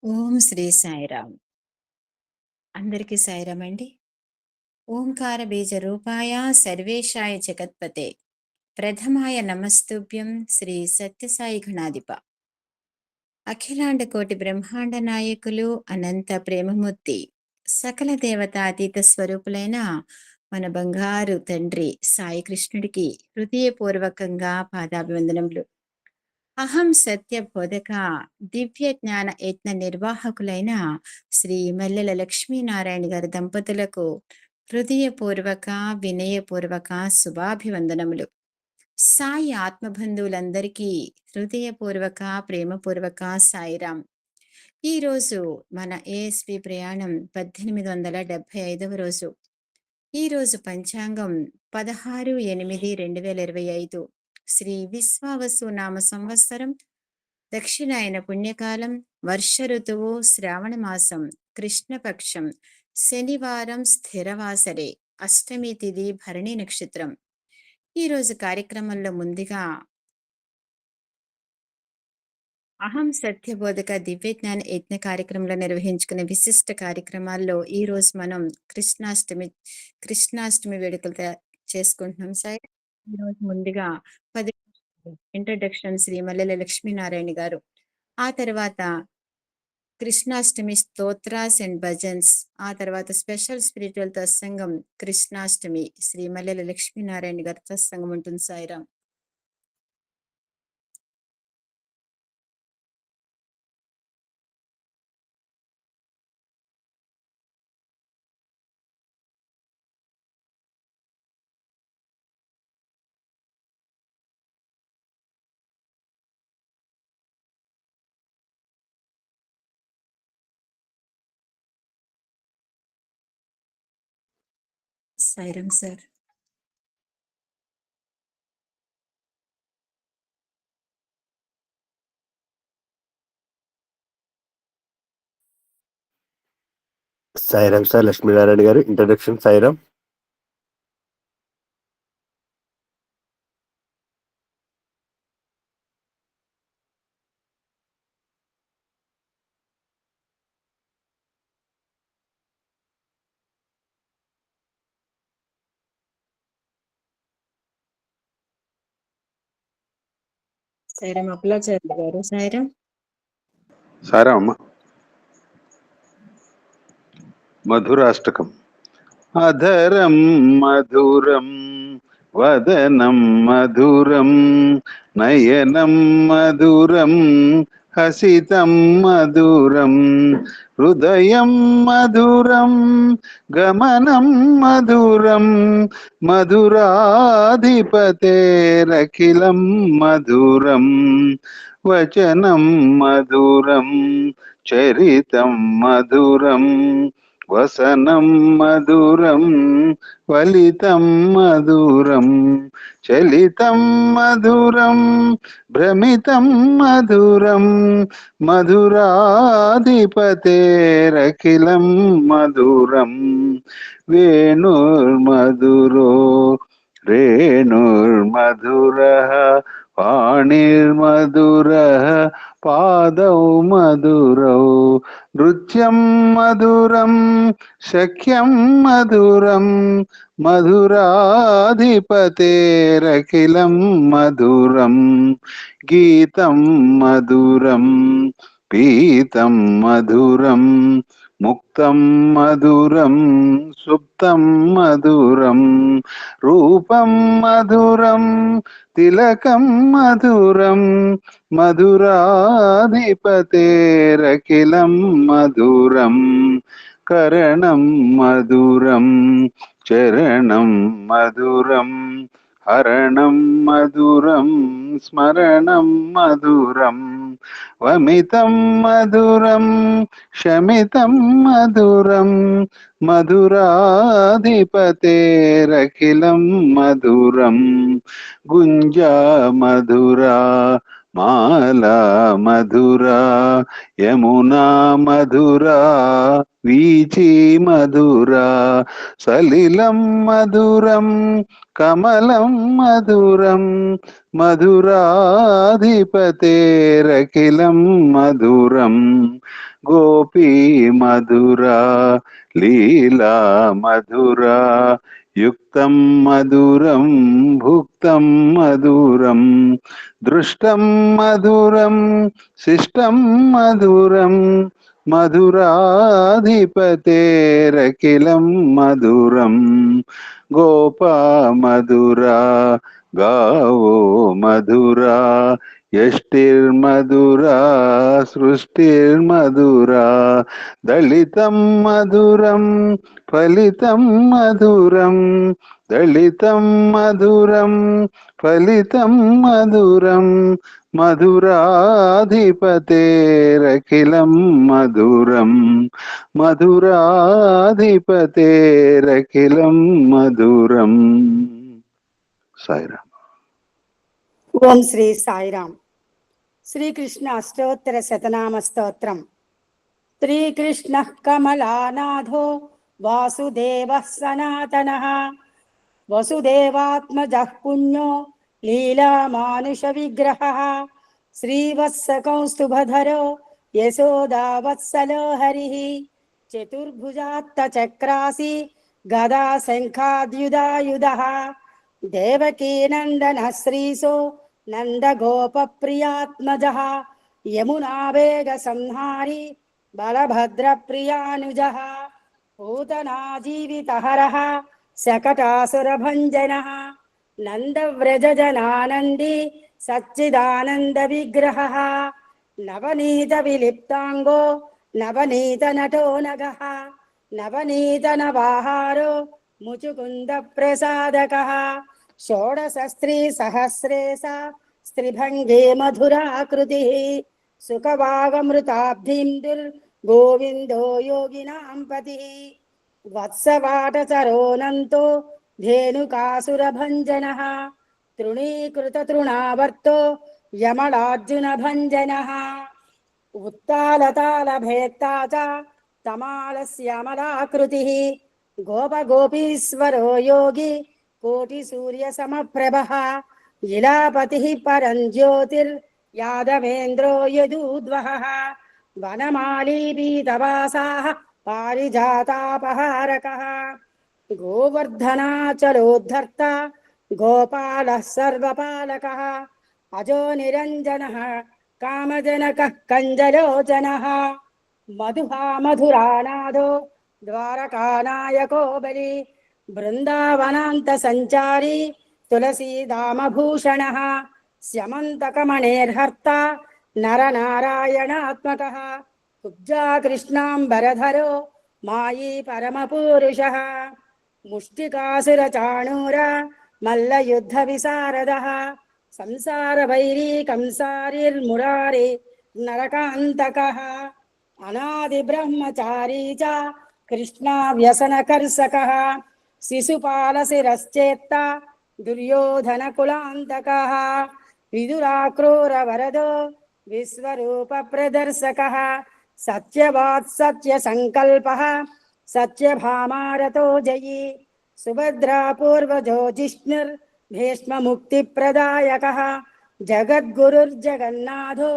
ఓం శ్రీ సాయిరామ్. అందరికీ సాయిరామ్ అండి. ఓంకార బీజ రూపాయ సర్వేశాయ జగత్పతే ప్రథమాయ నమస్తుభ్యం శ్రీ సత్యసాయి గణాధిప అఖిలాండ కోటి బ్రహ్మాండ నాయకులు అనంత ప్రేమమూర్తి సకల దేవత అతీత స్వరూపులైన మన బంగారు తండ్రి సాయి కృష్ణుడికి హృదయపూర్వకంగా పాదాభివందనములు. అహం సత్య బోధక దివ్య జ్ఞాన యజ్ఞ నిర్వాహకులైన శ్రీ మల్లెల లక్ష్మీనారాయణ గారి దంపతులకు హృదయపూర్వక వినయపూర్వక శుభాభివందనములు. సాయి ఆత్మబంధువులందరికీ హృదయపూర్వక ప్రేమపూర్వక సాయిరాం. ఈరోజు మన ఏఎస్పి ప్రయాణం 1875వ రోజు. ఈరోజు పంచాంగం 16/8/2025 శ్రీ విశ్వావసు నామ సంవత్సరం దక్షిణాయన పుణ్యకాలం వర్ష ఋతువు శ్రావణ మాసం కృష్ణపక్షం శనివారం స్థిరవాసరే అష్టమి తిథి భరణి నక్షత్రం. ఈరోజు కార్యక్రమంలో ముందుగా అహం సత్యబోధక దివ్యజ్ఞాన యజ్ఞ కార్యక్రమంలో నిర్వహించుకునే విశిష్ట కార్యక్రమాల్లో ఈ రోజు మనం కృష్ణాష్టమి వేడుకలు చేసుకుంటున్నాం సార్. ఈరోజు ముందుగా 10 ఇంట్రడక్షన్ శ్రీ మల్లెల లక్ష్మీనారాయణ గారు, ఆ తర్వాత కృష్ణాష్టమి స్తోత్రాస్ అండ్ భజన్స్, ఆ తర్వాత స్పెషల్ స్పిరిచువల్ సత్సంగం కృష్ణాష్టమి శ్రీ మల్లెల లక్ష్మీనారాయణ గారి సత్సంగం ఉంటుంది సాయిరాం. సాయిరాం సార్. సాయిరామ్ సార్. లక్ష్మీనారాయణ గారు ఇంట్రడక్షన్. సాయిరామ్. సాయిరాం అప్పలాచార్య గారు. సాయిరాం. సాయిరామ్. మధురాష్టకం. అధరం మధురం వదనం మధురం నయనం మధురం హసితం మధురం హృదయం మధురం గమనం మధురం మధురాధిపతేరఖిలం మధురం వచనం మధురం చరితం మధురం వసనం మధురం ఫలితం మధురం చలితం మధురం భ్రమితం మధురం మధురాధిపతేరఖిలం మధురం వేణుర్మధురో రేణుర్మధురః పాణిర్మధురః పాదౌ మధురౌ నృత్యం మధురం శక్యం మధురం మధురాధిపతేరఖిలం మధురం గీతం మధురం పీతం మధురం ముక్తం మధురం సుప్తం మధురం రూపం మధురం తిలకం మధురం మధురాధిపతేరఖిలం మధురం కరణం మధురం చరణం మధురం హరణం మధురం స్మరణం మధురం వమితం మధురం శమితం మధురం మధురాధిపతేరఖిలం మధురం గుంజా మధురా మాలా మధురా యమునా మధురా వీచి మధురా సలిలం మధురం కమలం మధురం మధురాధిపతేరఖిలం మధురం గోపీ మధురా లీలా మధురా యుక్తం మధురం భుక్తం మధురం దృష్టం మధురం శిష్టం మధురం మధురాధిపతేరఖిలం మధురం గోపా మధురా గావో మధురా యష్టిర్మధురా సృష్టిర్మధురా దళితం మధురం ఫలితం మధురం దళితం మధురం ఫలితం మధురం మధురాధిపతేరఖిలం మధురం మధురాధిపతేరఖిలం మధురం. సాయిరామ్. ఓం శ్రీ సాయిరామ్. శ్రీకృష్ణ అష్టోత్తర శతనామ స్తోత్రం. శ్రీకృష్ణ కమలానాథో వాసుదేవ సనాతన వసుదేవాత్మజ పుణ్యో లీలా మానుష విగ్రహ శ్రీవత్స కౌస్తుభధరో యశోదావత్సలో హరి చతుర్భుజాత్త చక్రాసి గదా శంఖాద్యుదాయుధ దేవకీ నందన శ్రీసో నందగోప ప్రియాత్మజ యమునా వేగ సంహారి బలభద్ర ప్రియానుజ పూతనా జీవితహరః శకటాసురభంజన నందవ్రజనానంది సచ్చిదానంద విగ్రహ నవనీత విలిప్తాంగో నవనీత నటో నగః నవనీత నవాహారో ముచుకుంద ప్రసాదక షోడశ స్త్రీ సహస్రేశ స్త్రిభంగే మధురాకృతి సుఖవాగమృతాబ్ధిందుర్ గోవిందో యోగినాం పతి వత్సవాటచరోనంతో ధేనుకాసురభంజన తృణీకృత తృణావర్తో యమళార్జున భంజన ఉత్తాలతాళ భేత్తా చ తమాలస్యామలాకృతి గోపగోపీశ్వరో యోగి కోటి సూర్య సమప్రభః ఇలాపతి పరం జ్యోతిర్ యాదవేంద్రో యదూద్వః వనమాలీ పీతవాసాః పారిజాతాపహారకః గోవర్ధనాచలోద్ధర్త గోపాలః సర్వపాలకః అజో నిరంజనః కామజనకః కంజలోచనః మధుహా మధురానాదో ద్వారకానాయకో బలి బృందావనాంత సంచారి తులసీదామభూషణః స్యమంతకమణేర్హర్త నరనారాయణాత్మకః కుబ్జా కృష్ణాంబరధరో మాయీ పరమపురుషః ముష్టికాసురచాణూర మల్లయుద్ధ విశారదః సంసార వైరీ కంసారిర్మురారి నరకాంతకః అనాది బ్రహ్మచారీ చ కృష్ణా వ్యసనకర్షకః శిశుపాలశిరశ్చేత్త దుర్యోధన కులాంతకః విదురాక్రూర వరదో విశ్వరూప ప్రదర్శకః సత్యవాత్ సత్య సంకల్పః సత్యభామారతో జయీ సుభద్రా పూర్వజో జిష్ణుర్ భీష్మ ముక్తి ప్రదాయకః జగద్గురుర్జగన్నాథో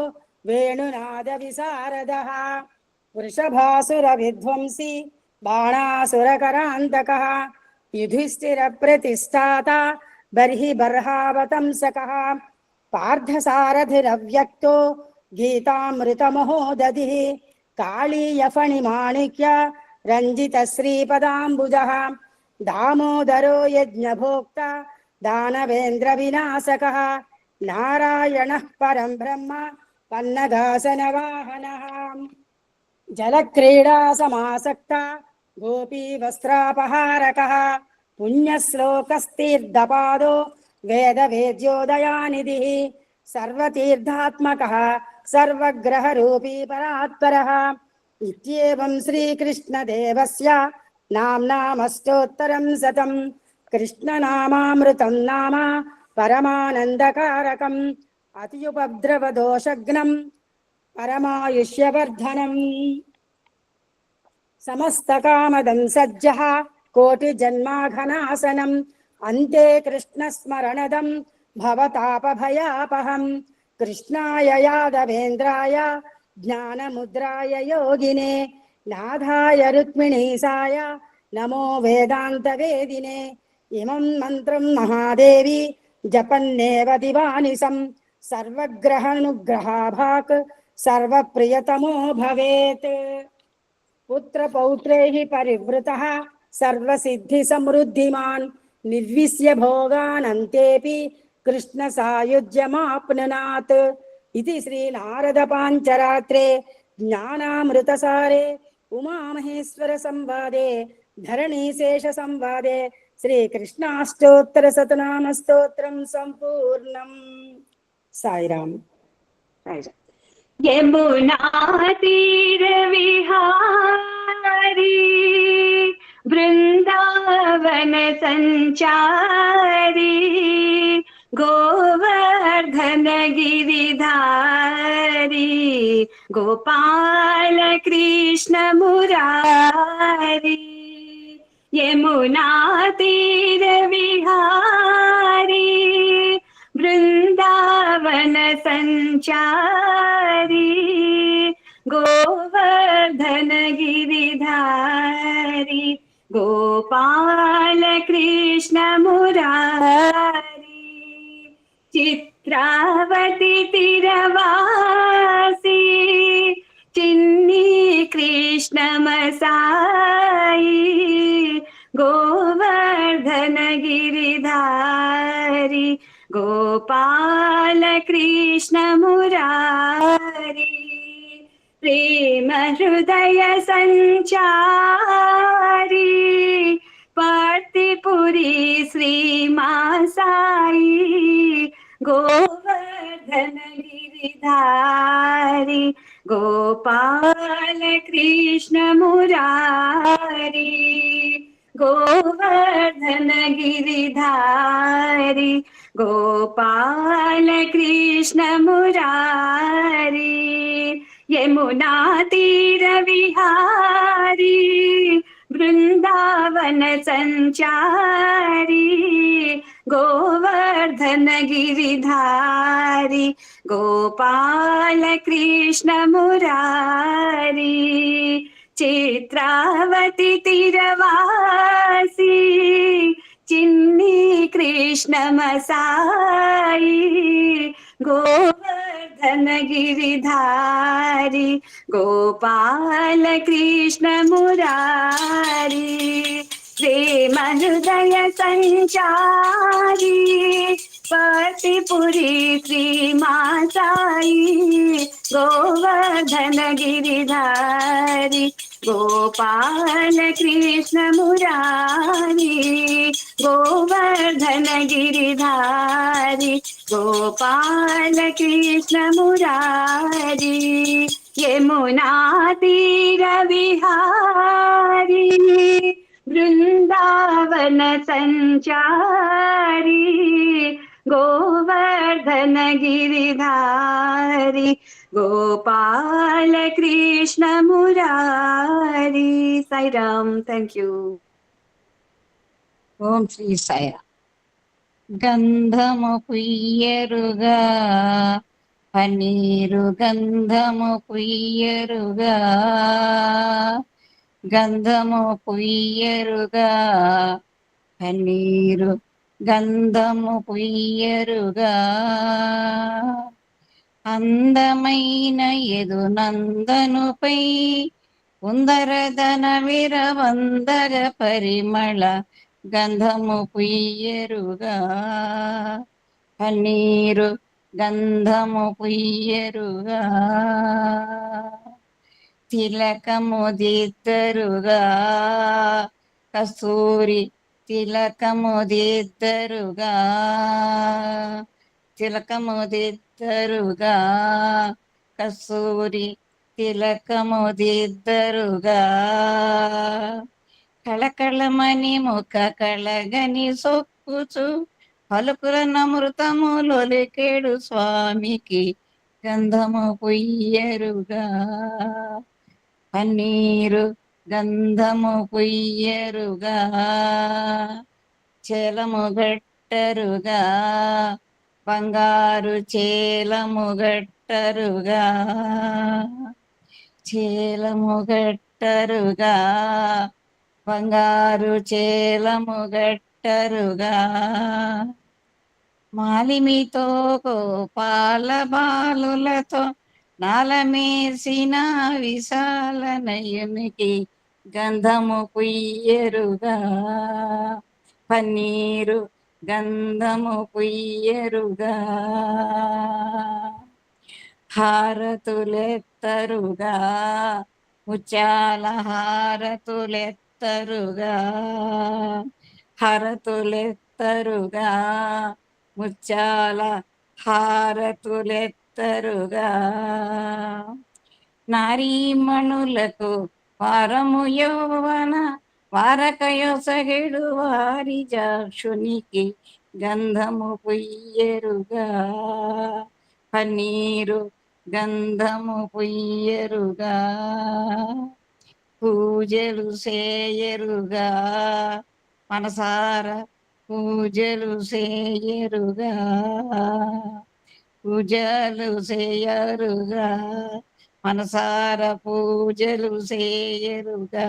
వేణునాద విశారదః వృషభాసుర విధ్వంసి బాణాసురకరాంతకః యుధిష్ఠిర ప్రతిష్ఠాత బర్హి బర్హావతంసకః పార్థసారథిరవ్యక్తో గీతామృతమహోదధిః కాళీయ ఫణిమాణిక్య రంజిత శ్రీపదాంబుజః దామోదరో యజ్ఞభోక్త దానవేంద్ర వినాశకః నారాయణః పరం బ్రహ్మ పన్నగాసన వాహనః జలక్రీడా సమాసక్త గోపీ వస్త్రాపహారకః పుణ్యశ్లోకస్తీర్థపాదో వేద వేద్యోదయానిధిః సర్వతీర్థాత్మకః సర్వగ్రహరూపీ పరాత్పరః ఇత్యేవం శ్రీకృష్ణదేవస్య నామ్నామష్టోత్తరం శతం కృష్ణనామామృతం నామ పరమానందకారకం అతియుపద్రవదోషగ్నం పరమాయుష్యవర్ధనం సమస్తకామదం సజ్జః కోటిజన్మాఘనాసనం అంతే కృష్ణస్మరణదం భవతాపభయాపహం కృష్ణాయ యాదవేంద్రాయ జ్ఞానముద్రాయ యోగినే నాథాయ రుక్మిణీసాయ నమో వేదాంతవేదినే ఇమం మంత్రం మహాదేవి జపన్నేవ దివానిసం సర్వగ్రహానుగ్రహాభాక్ సర్వప్రియతమో భవేత్ పుత్రపౌత్రైః పరివృతః సర్వసిద్ధిసమృద్ధిమాన్ నిర్విశ్య భోగానంతేపి కృష్ణ సాయుజ్యమాప్నునాత్ ఇది శ్రీనారద పాంచరాత్రే జ్ఞానామృతసారే ఉమామహేశ్వర సంవాదే ధరణీశేష సంవాదే శ్రీకృష్ణాష్టోత్తర శతనామ స్తోత్రం సంపూర్ణం. సాయిరామ్. సాయిరామ్. यमुना तीर विहारी वृंदावन संचारी गोवर्धन गिरिधारी गोपाल कृष्ण मुरारी यमुना तीर विहारी वृंदावन संचारी गोवर्धन गिरिधारी गोपाल कृष्ण मुरारी चित्रावती तीरवासी चिन्नी कृष्ण मसाई गोवर्धन गिरिधारी गोपाल कृष्ण मुरारी प्रेम हृदय संचारी पार्थिपुरी श्रीमासाई गोवर्धन गिरिधारी गोपाल कृष्ण मुरारी गोवर्धन गिरिधारी गोपाल कृष्ण मुरारी यमुना तीर विहारी वृंदावन संचारी गोवर्धन गिरिधारी गोपाल कृष्ण मुरारी चित्रावती तीरवासी चिन्नी कृष्ण मसाई गोवर्धन गिरिधारी गोपाल कृष्ण मुरारी प्रेम हृदय संचारी पार्थिपुरी श्रीमासाई गोवर्धन गिरिधारी गोपाल कृष्ण मुरारी गोवर्धन गिरिधारी गोपाल कृष्ण मुरारी यमुना तीर विहारी वृंदावन संचारी गोवर्धन गिरिधारी गोपाल कृष्ण मुरारी. साईराम. Thank you. ఓం శ్రీ సాయిరామ్. గంధము పుయ్యరుగా పన్నీరు గంధము పుయ్యరుగా గంధము పుయ్యరుగా పన్నీరు గంధము పుయ్యరుగా అందమైన ఎదునందనుపై ఉందరదన విరవందర పరిమళ గంధము పుయ్యరుగా పన్నీరు గంధము పుయ్యరుగా తిలకము దిద్దరుగా కస్తూరి తిలకము దిద్దరుగా తిలకము దిద్దరుగా కస్తూరి తిలకము దిద్దరుగా కళకళమని ముఖ కళగని సొక్కుచు పలుకుల నమృతము లొలికేడు స్వామికి గంధము పొయ్యరుగా పన్నీరు గంధము పొయ్యరుగా చేలము గట్టరుగా బంగారు చేలము గట్టరుగా చేలము గట్టరుగా బంగారు చేలము గట్టరుగా మాలిమితో గోపాల బాలులతో నాలమేసిన విశాల నయనికి గంధము పుయ్యరుగా పన్నీరు గంధము పుయ్యరుగా హారతులెత్తరుగా ముత్యాల హారతులెత్తరుగా హారతులెత్తరుగా ముత్యాల హారతులెత్తరుగా నారీమణులకు వారము యౌవన వారకయొసగెడు వారి జాక్షునికి గంధము పుయ్యరుగా పన్నీరు గంధము పుయ్యరుగా పూజలు చేయరుగా మనసార పూజలు చేయరుగా పూజలు చేయరుగా మనసార పూజలు చేయరుగా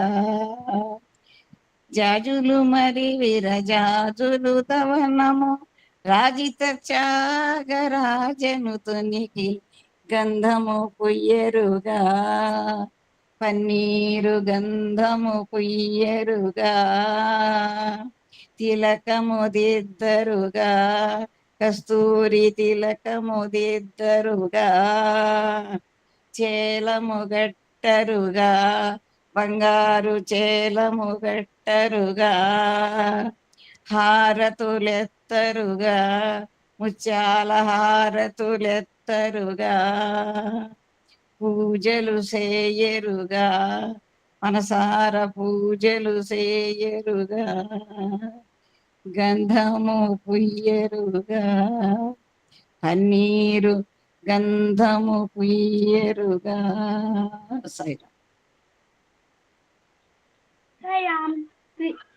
జాజులు మరి విరజాజులు తవనము రాజిత త్యాగరాజనుతునికి గంధము పుయ్యరుగా పన్నీరు గంధము పుయ్యరుగా తిలకము దిద్దరుగా కస్తూరి తిలకము దిద్దరుగా చేలము గట్టరుగా బంగారు చేలము గట్టరుగా హారతులెత్తరుగా ముత్యాల హారతులెత్తరుగా పూజలు చేయరుగా మనసార పూజలు చేయరుగా గంధము పుయ్యరుగా పన్నీరు గంధము పుయ్యరుగా సైరా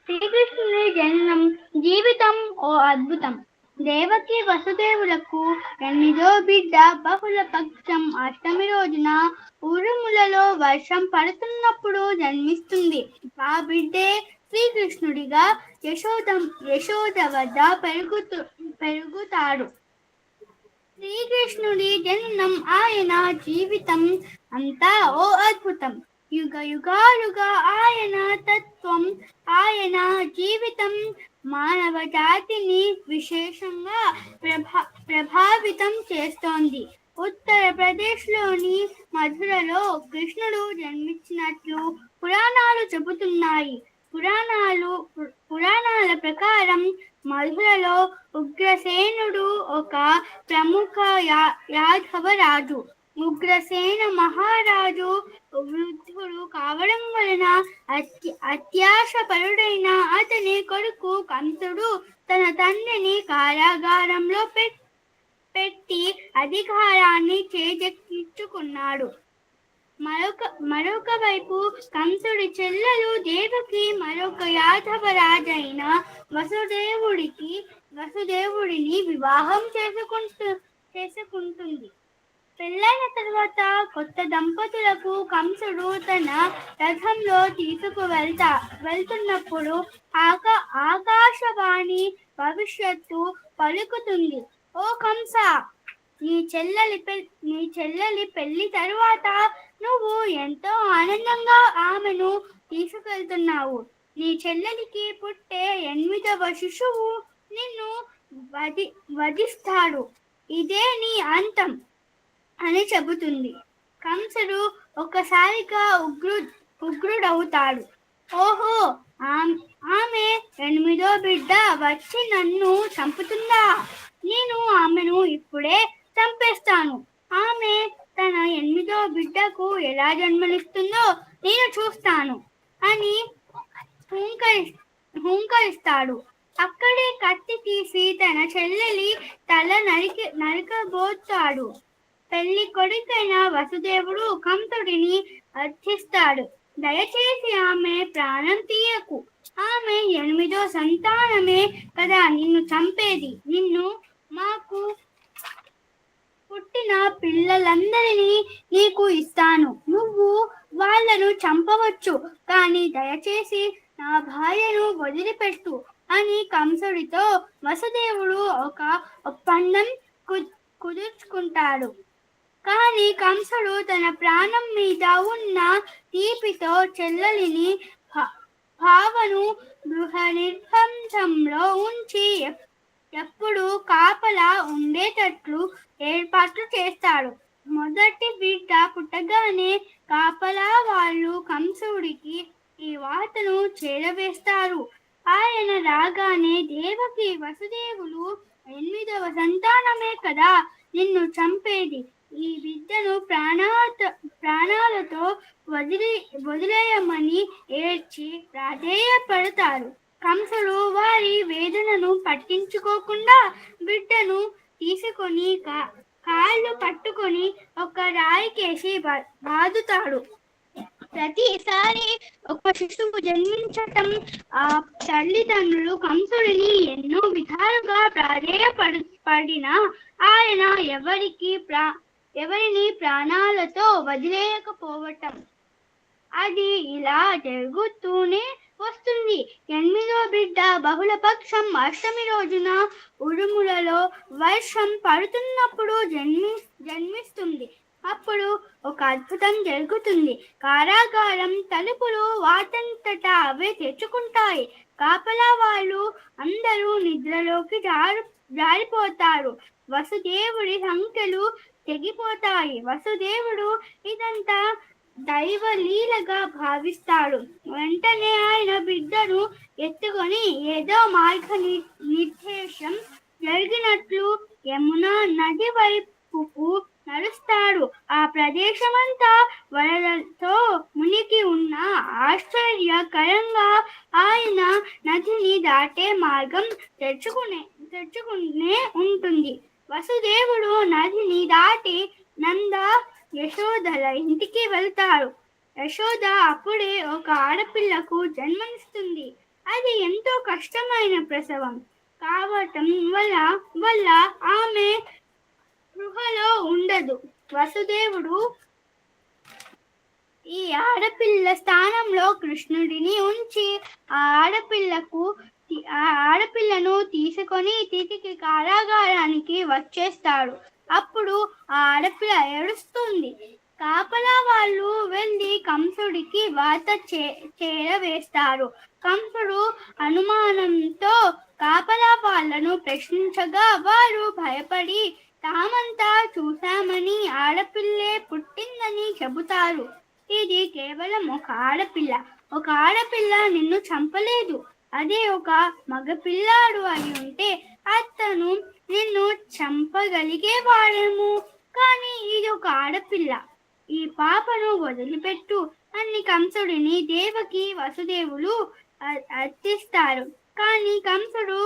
శ్రీకృష్ణుని జననం జీవితం ఓ అద్భుతం. దేవకి వసుదేవులకు 8వ బిడ్డ బహుళ పక్షం అష్టమి రోజున ఉరుములలో వర్షం పడుతున్నప్పుడు జన్మిస్తుంది. ఆ బిడ్డే శ్రీకృష్ణుడిగా యశోద వద్ద పెరుగుతాడు. శ్రీకృష్ణుడి జననం, ఆయన జీవితం అంతా ఓ అద్భుతం. యుగ యుగాలుగా ఆయన తత్వం, ఆయన జీవితం మానవ జాతిని విశేషంగా ప్రభావితం చేస్తోంది. ఉత్తరప్రదేశ్లోని మధురలో కృష్ణుడు జన్మించినట్లు పురాణాలు చెబుతున్నాయి. పురాణాల ప్రకారం మధురలో ఉగ్రసేనుడు ఒక ప్రముఖ యాదవ రాజు. ఉగ్రసేన మహారాజు వృద్ధుడు కావడం వలన అత్యాశపరుడైన అతని కొడుకు కంసుడు తన తండ్రిని కారాగారంలో పెట్టి అధికారాన్ని చేజెక్కించుకున్నాడు. మరొక వైపు కంసుడి చెల్లెలు దేవకి మరొక యాదవ రాజైన వసుదేవుడిని వివాహం చేసుకుంటుంది. పెళ్ళైన తర్వాత కొత్త దంపతులకు కంసుడు తన రథంలో వెళ్తున్నప్పుడు ఆకాశవాణి భవిష్యత్తు పలుకుతుంది. ఓ కంస, నీ చెల్లెలి పెళ్లి తరువాత నువ్వు ఎంతో ఆనందంగా ఆమెను తీసుకెళ్తున్నావు. నీ చెల్లెలికి పుట్టే 8వ శిశువు నిన్ను వధిస్తాడు. ఇదే నీ అంతం అని చెబుతుంది. కంసుడు ఒక్కసారిగా ఉగ్రుడవుతాడు. ఓహో, ఆమె 8వ బిడ్డ వచ్చి నన్ను చంపుతుందా? నేను ఆమెను ఇప్పుడే చంపేస్తాను. ఆమె తన 8వ బిడ్డకు ఎలా జన్మనిస్తుందో నేను చూస్తాను అని హుంకరిస్తాడు. అక్కడే కత్తి తీసి తన చెల్లెలి తల నరకబోతాడు. పెళ్లి కొడుకైన వసుదేవుడు కంసుడిని అర్థిస్తాడు. దయచేసి ఆమె ప్రాణం తీయకు, ఆమె 8వ సంతానమే కదా నిన్ను చంపేది. నిన్ను మాకు పుట్టిన పిల్లలందరినీ నీకు ఇస్తాను. నువ్వు వాళ్ళను చంపవచ్చు, కానీ దయచేసి నా భార్యను వదిలిపెట్టు అని కంసుడితో వసుదేవుడు ఒక ఒప్పందం కుదుర్చుకుంటాడు. కానీ కంసుడు తన ప్రాణం మీద ఉన్న తీపితో చెల్లెలిని భావను గృహ నిర్బంధంలో ఉంచి ఎప్పుడు కాపలా ఉండేటట్లు ఏర్పాట్లు చేస్తాడు. మొదటి బిడ్డ పుట్టగానే కాపలా వాళ్ళు కంసుడికి ఈ వార్తను చేరవేస్తారు. ఆయన రాగానే దేవకి వసుదేవులు 8వ సంతానమే కదా నిన్ను చంపేది, ఈ బిడ్డను ప్రాణాలతో వదిలేయమని ఏడ్చి ప్రాధేయపడతారు. కంసుడు వారి వేదనను పట్టించుకోకుండా బిడ్డను తీసుకొని కాళ్ళు పట్టుకొని ఒక రాయికేసి బాదుతాడు. ప్రతిసారి ఒక శిశువు జన్మించటం ఆ తల్లిదండ్రులు కంసుడిని ఎన్నో విధాలుగా ప్రాధేయపడినా ఆయన ఎవరిని ప్రాణాలతో వదిలేయకపోవటం. అది ఇలా జరుగుతూనే వస్తుంది. 8వ బిడ్డ బహుళపక్షం అష్టమి రోజున ఉరుములలో వర్షం పడుతున్నప్పుడు జన్మిస్తుంది. అప్పుడు ఒక అద్భుతం జరుగుతుంది. కారాగారం తలుపులు వాటంతటా అవే తెచ్చుకుంటాయి. కాపలా వాళ్ళు అందరూ నిద్రలోకి జారిపోతారు. వసుదేవుడి సంఖ్యలు తెగిపోతాయి. వసుదేవుడు ఇదంతా దైవలీలగా భావిస్తాడు. వెంటనే ఆయన బిడ్డను ఎత్తుకొని ఏదో మార్గ నిర్దేశం జరిగినట్లు యమునా నది వైపుకు నడుస్తాడు. ఆ ప్రదేశమంతా వరదలతో మునిగి ఉన్న ఆశ్చర్యకరంగా ఆయన నదిని దాటే మార్గం తెచ్చుకునే ఉంటుంది. వసుదేవుడు నదిని దాటి నంద యశోదల ఇంటికి వెళ్తాడు. యశోద అప్పుడే ఒక ఆడపిల్లకు జన్మనిస్తుంది. అది ఎంతో కష్టమైన ప్రసవం కావటం వల్ల ఆమె గృహలో ఉండదు. వసుదేవుడు ఈ ఆడపిల్ల స్థానంలో కృష్ణుడిని ఉంచి ఆ ఆడపిల్లను తీసుకొని తిరిగి కారాగారానికి వచ్చేస్తాడు. అప్పుడు ఆ ఆడపిల్ల ఏడుస్తుంది. కాపలా వాళ్ళు వెళ్ళి కంసుడికి వార్త చేరవేస్తారు. కంసుడు అనుమానంతో కాపలా వాళ్ళను ప్రశ్నించగా వారు భయపడి తామంతా చూశామని ఆడపిల్లే పుట్టిందని చెబుతారు. ఇది కేవలం ఒక ఆడపిల్ల నిన్ను చంపలేదు. అదే ఒక మగపిల్లాడు అయి ఉంటే అతను నిన్ను చంపగలిగేవాడేమో, కానీ ఇది ఒక ఆడపిల్ల, ఈ పాపను వదిలిపెట్టు అని కంసుడిని దేవకి వసుదేవులు అర్థిస్తారు. కానీ కంసుడు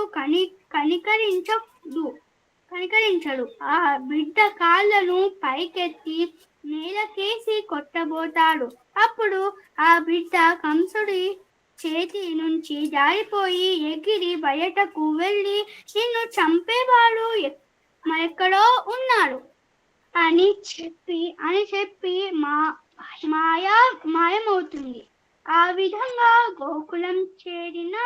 కనికరించడు. ఆ బిడ్డ కాళ్ళను పైకెత్తి నేలకేసి కొట్టబోతాడు. అప్పుడు ఆ బిడ్డ కంసుడి చేతి నుంచి జారిపోయి ఎగిరి బయటకు వెళ్ళి నిన్ను చంపేవాడు మరెక్కడో ఉన్నాడు అని చెప్పి మాయమవుతుంది. ఆ విధంగా గోకులం చేరిన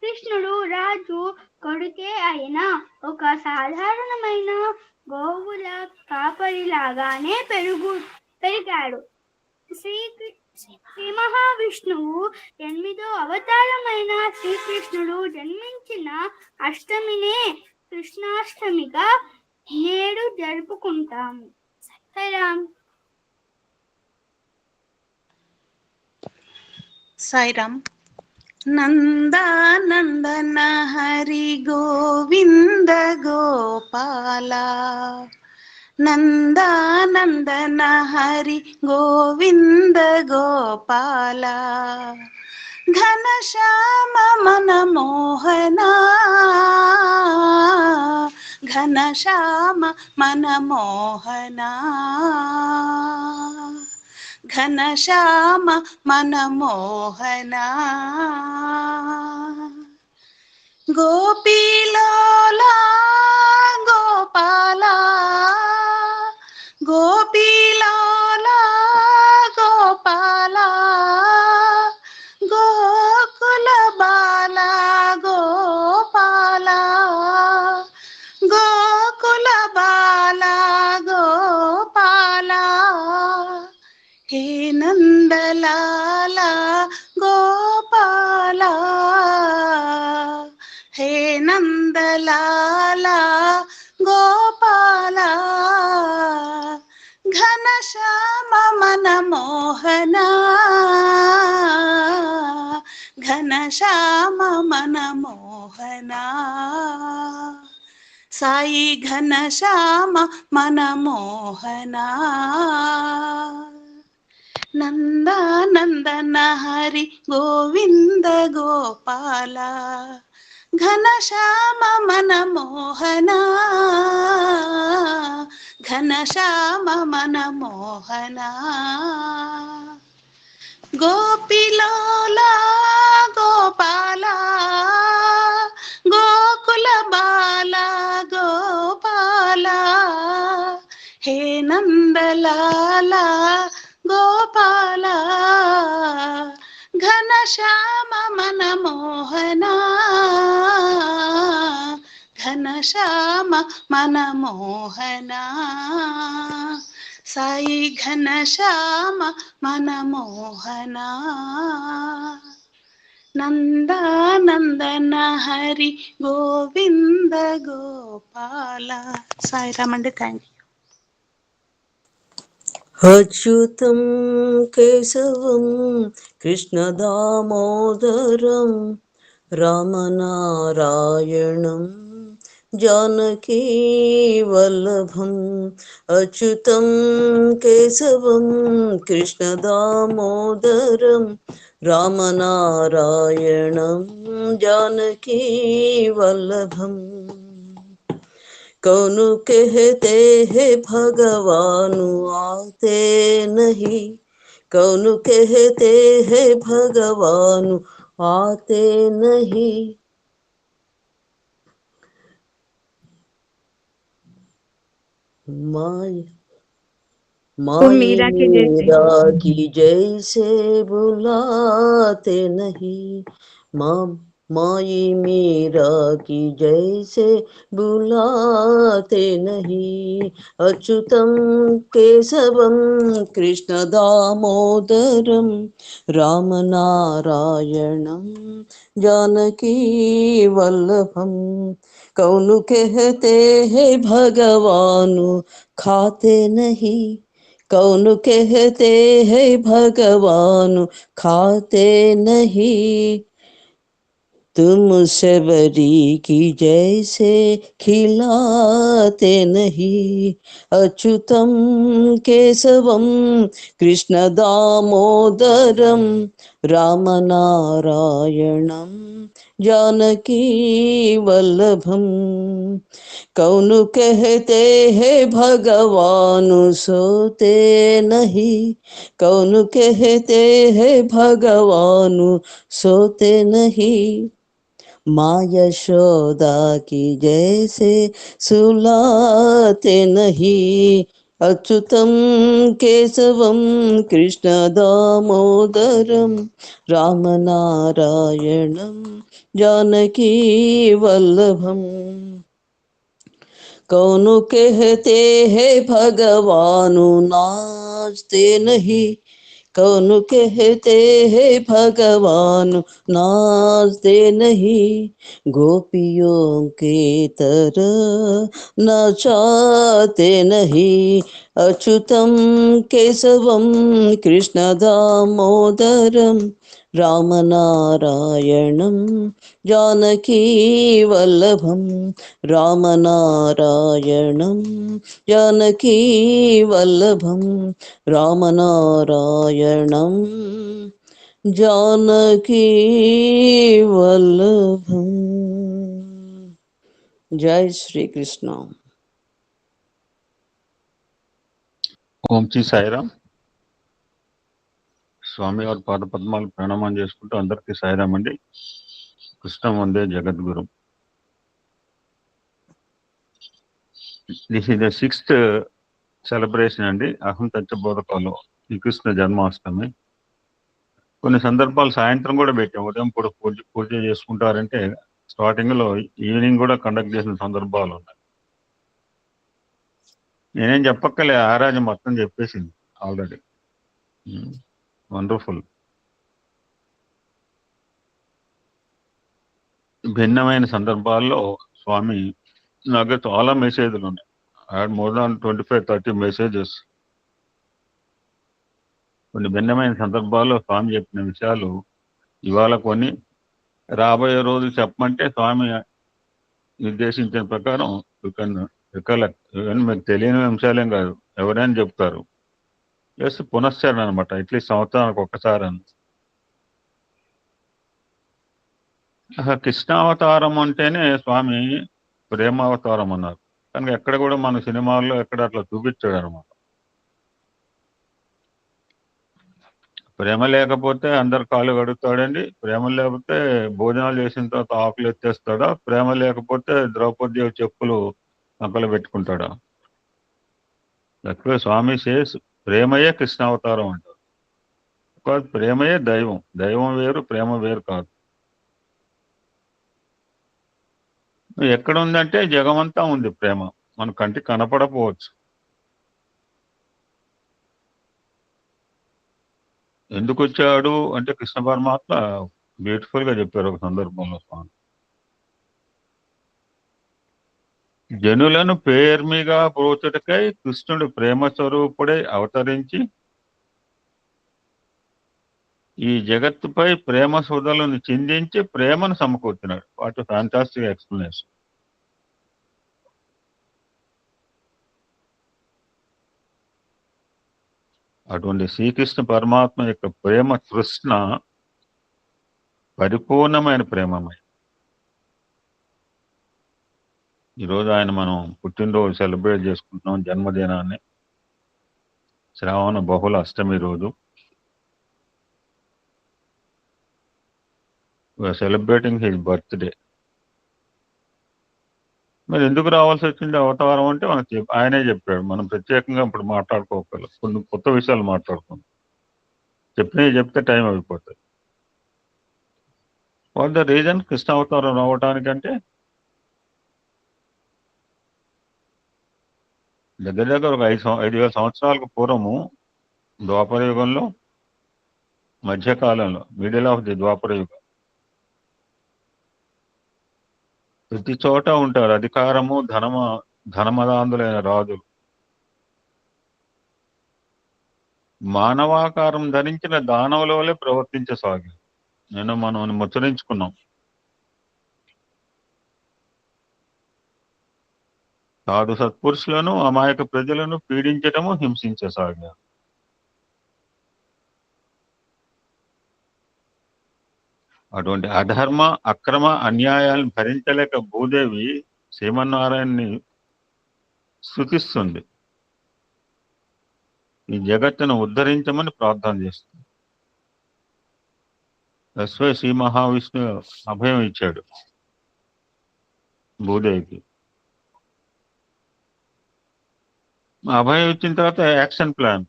కృష్ణుడు రాజు కొడుకే అయినా ఒక సాధారణమైన గోవుల కాపరిలాగానే పెరిగాడు. శ్రీ మహావిష్ణువు 8వ అవతారమైన శ్రీకృష్ణుడు జన్మించిన అష్టమినే కృష్ణాష్టమిగా నేడు జరుపుకుంటాము. సాయిరామ్. సాయిరామ్. నందానందన హరి గోవింద గోపాల, నందానందన హరి గోవింద గోపాల, ఘనశ్యామ మనమోహనా ఘనశ్యామ మనమోహనా ఘనశ్యామ మనమోహనా గోపీలోలా గోపాల గోపీలోలా గోపాల గోకుల బాల గోపాల గోకుల బాల గోపాల హే నందలాల గోపాల హే నందలాల గోపాల ఘనశ్యామ మనమోహనా ఘనశ్యామ మనమోహనా సాయి ఘనశ్యామ మనమోహనా నందనందన హరి గోవింద గోపాల ఘనశ్యామ మనమోహనా ఘనశ్యామ మనమోహనా గోపిలోలా గోపాల గోకుల బాల గోపాల హే నందలాల గోపాల ఘనశ్యామ మనమోహనా ఘనశ్యామ మనమోహనా సాయి ఘనశ్యామ మనమోహనా నందనందన హరి గోవింద గోపాల సాయిరామ్ అండి. Thank you. అచ్యుతం కేశవం కృష్ణదామోదరం రామనారాయణం జానకీ వల్లభం. అచ్యుతం కేశవం కృష్ణదామోదరం రామనారాయణం జానకీ వల్లభం. कौन कहते हैं भगवान आते नहीं, कौन कहते हैं भगवान आते नहीं. माई मीरा की जैसे बुलाते नहीं, माई मीरा की जैसे बुलाते नहीं. अच्युतं केशवं कृष्ण दामोदरं रामनारायणं जानकी वल्लभं. कौन कहते हैं भगवान खाते नहीं, कौन कहते हैं भगवान खाते नहीं. तुम सबरी की जैसे खिलाते नहीं. अच्युतं केशवं कृष्ण दामोदरं रामनारायणं जानकी वल्लभं. कौन कहते हैं भगवान सोते नहीं, कौन कहते हैं भगवान सोते नहीं. माँ यशोदा की जैसे सुलाते नहीं. अच्युतं केशवं कृष्ण दामोदरं रामनारायणं जानकी वल्लभं. कौन कहते हैं भगवान नाचते नहीं, कौन कहते हैं भगवान नाचते नहीं. गोपियों के तरह नचाते नहीं. अच्युतं केशवं कृष्ण दामोदरं रामनारायणं जानकी वल्लभं. रामनारायणं जानकी वल्लभं. रामनारायणं జానకీ వల్లభం. జై శ్రీకృష్ణ. ఓం శ్రీ సాయిరామ్. స్వామి వారి పాద పద్మాలు ప్రణామం చేసుకుంటూ అందరికీ సాయిరామ్ అండి. కృష్ణ వందే జగద్గురు. This is the 6th celebration అండి అహం తత్వబోధకాలు శ్రీకృష్ణ జన్మాష్టమి. కొన్ని సందర్భాలు సాయంత్రం కూడా పెట్టాం. ఉదయం కూడా పూజ చేసుకుంటారంటే స్టార్టింగ్ లో ఈవినింగ్ కూడా కండక్ట్ చేసిన సందర్భాలు ఉన్నాయి. నేనేం చెప్పక్కలే, ఆరాజు మొత్తం చెప్పేసింది ఆల్రెడీ. వండర్ఫుల్. భిన్నమైన సందర్భాల్లో స్వామి నాకు చాలా మెసేజ్లు ఉన్నాయి. I had more than 25-30 messages. కొన్ని భిన్నమైన సందర్భాల్లో స్వామి చెప్పిన విషయాలు ఇవాళ కొన్ని, రాబోయే రోజులు చెప్పమంటే స్వామి నిర్దేశించిన ప్రకారం యూ కెన్ రికలెక్ట్. ఇవన్నీ మీకు తెలియని అంశాలేం కాదు, ఎవరైనా చెప్తారు. జస్ట్ పునశ్చరణ అనమాట, అట్లీస్ట్ సంవత్సరానికి ఒక్కసారి అని. కృష్ణావతారం అంటేనే స్వామి ప్రేమావతారం అన్నారు. కానీ ఎక్కడ కూడా మన సినిమాల్లో ఎక్కడ అట్లా చూపించాడు అనమాట. ప్రేమ లేకపోతే అందరు కాళ్ళు కడుగుతాడండి, ప్రేమ లేకపోతే భోజనాలు చేసిన తర్వాత ఆకులు ఎత్తేస్తాడా, ప్రేమ లేకపోతే ద్రౌపది చెప్పులు నక్కలు పెట్టుకుంటాడా. ఎక్కువ స్వామి సేస్ ప్రేమయే కృష్ణావతారం అంటారు. ప్రేమయే దైవం, దైవం వేరు ప్రేమ వేరు కాదు. ఎక్కడ ఉందంటే జగమంతా ఉంది ప్రేమ, మన కంటికి కనపడపోవచ్చు. ఎందుకు వచ్చాడు అంటే కృష్ణ పరమాత్మ బ్యూటిఫుల్ గా చెప్పారు ఒక సందర్భంలో స్వామి. జనులను పేర్మిగా ప్రోచుటకై కృష్ణుడు ప్రేమ స్వరూపుడై అవతరించి ఈ జగత్తుపై ప్రేమ సుధలను చిందించి ప్రేమను సమకూర్చున్నాడు. What fantastic explanation. అటువంటి శ్రీకృష్ణ పరమాత్మ యొక్క ప్రేమ తృష్ణ పరిపూర్ణమైన ప్రేమమై. ఈరోజు ఆయన మనం పుట్టినరోజు సెలబ్రేట్ చేసుకుంటున్నాం, జన్మదినాన్ని. శ్రావణ బహుళ అష్టమి రోజు సెలబ్రేటింగ్ హిజ్ బర్త్డే. మరి ఎందుకు రావాల్సి వచ్చింది అవతారం అంటే మనకు ఆయనే చెప్పాడు. మనం ప్రత్యేకంగా ఇప్పుడు మాట్లాడుకోగలం, కొన్ని కొత్త విషయాలు మాట్లాడుకుందాం. చెప్పినవి చెప్తే టైం అయిపోతుంది. వాట్ ద రీజన్ కృష్ణ అవతారం రావటానికంటే దగ్గర దగ్గర ఒక 5,000 సంవత్సరాలకు పూర్వము ద్వాపర యుగంలో, మధ్యకాలంలో, మిడిల్ ఆఫ్ ది ద్వాపర యుగం, ప్రతి చోట ఉంటారు అధికారము ధనమదాంధులైన రాజులు. మానవాకారం ధరించిన దానవుల వల్లే ప్రవర్తించసాగారు. మనం ముచ్చరించుకున్నాం. సాధు సత్పురుషులను అమాయక ప్రజలను పీడించటము, హింసించసాగారు. అటువంటి అధర్మ అక్రమ అన్యాయాలను భరించలేక భూదేవి శ్రీమన్నారాయణని స్తుతిస్తుంది. ఈ జగత్తును ఉద్ధరించమని ప్రార్థన చేస్తుంది. తస్వై శ్రీ మహావిష్ణు అభయం ఇచ్చాడు భూదేవికి. అభయం ఇచ్చిన తర్వాత యాక్షన్ ప్లాన్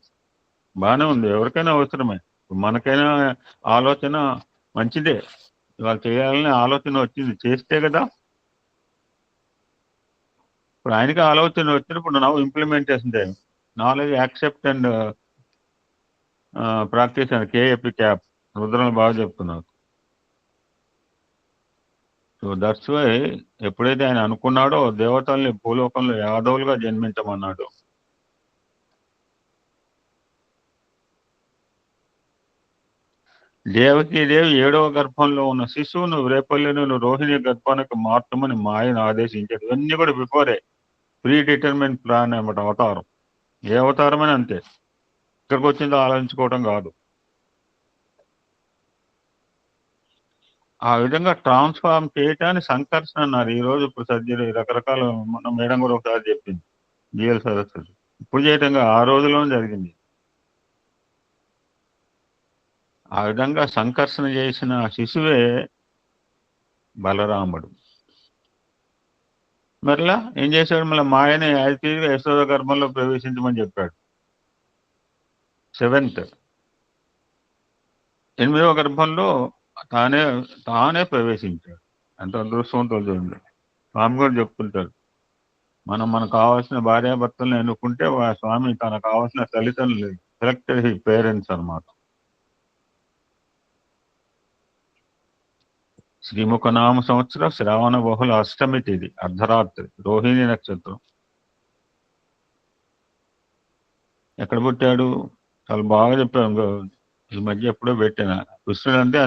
బాగానే ఉంది, ఎవరికైనా అవసరమే. మనకైనా ఆలోచన మంచిదే, వాళ్ళు చేయాలనే ఆలోచన వచ్చింది, చేస్తే కదా. ఇప్పుడు ఆయనకి ఆలోచన వచ్చినప్పుడు నవ్వు implementation time. Knowledge, accept and practice and కేఏపీ క్యాప్ రుద్రలు బాగా చెప్తున్నారు. సో దట్స్ వై ఎప్పుడైతే ఆయన అనుకున్నాడో దేవతల్ని భూలోకంలో యాదవులుగా జన్మించమన్నాడు. దేవకీదేవి 7వ గర్భంలో ఉన్న శిశువును రేపల్లిను రోహిణి గర్భానికి మార్చమని మాయను ఆదేశించాడు. ఇవన్నీ కూడా బిఫోరే ప్రీ డిటర్మిన్ ప్లాన్ అన్నమాట అవతారం. ఏ అవతారమైనా అంతే, ఇక్కడికి వచ్చిందో ఆలోచించుకోవటం కాదు. ఆ విధంగా ట్రాన్స్ఫార్మ్ చేయటాన్ని సంకర్షణ అన్నారు. ఈ రోజు ఇప్పుడు సర్జరీ రకరకాల మన మేడం కూడా ఒకసారి చెప్పింది జిఎల్ సరస్వతి. ఇప్పుడు చేయటంగా ఆ రోజులోనే జరిగింది. ఆ విధంగా సంకర్షణ చేసిన శిశువే బలరాముడు. మరలా ఏం చేశాడు, మళ్ళీ మాయని యాజిటీగా యశోద గర్భంలో ప్రవేశించమని చెప్పాడు. 7th 8వ గర్భంలో తానే ప్రవేశించాడు. ఎంత అదృష్టవంతులు చూడండి. స్వామి కూడా చెప్తుంటారు, మనకు కావాల్సిన భార్యాభర్తలను ఎన్నుకుంటే స్వామి తనకు కావాల్సిన తల్లిదండ్రులు సెలెక్టెడ్ హి పేరెంట్స్ అన్నమాట. శ్రీముఖనామ సంవత్సరం శ్రావణ బహుళ అష్టమి తేదీ అర్ధరాత్రి రోహిణి నక్షత్రం. ఎక్కడ పుట్టాడు? చాలా బాగా చెప్పాను. ఈ మధ్య ఎప్పుడో పెట్టాను. కృష్ణుడు అంటే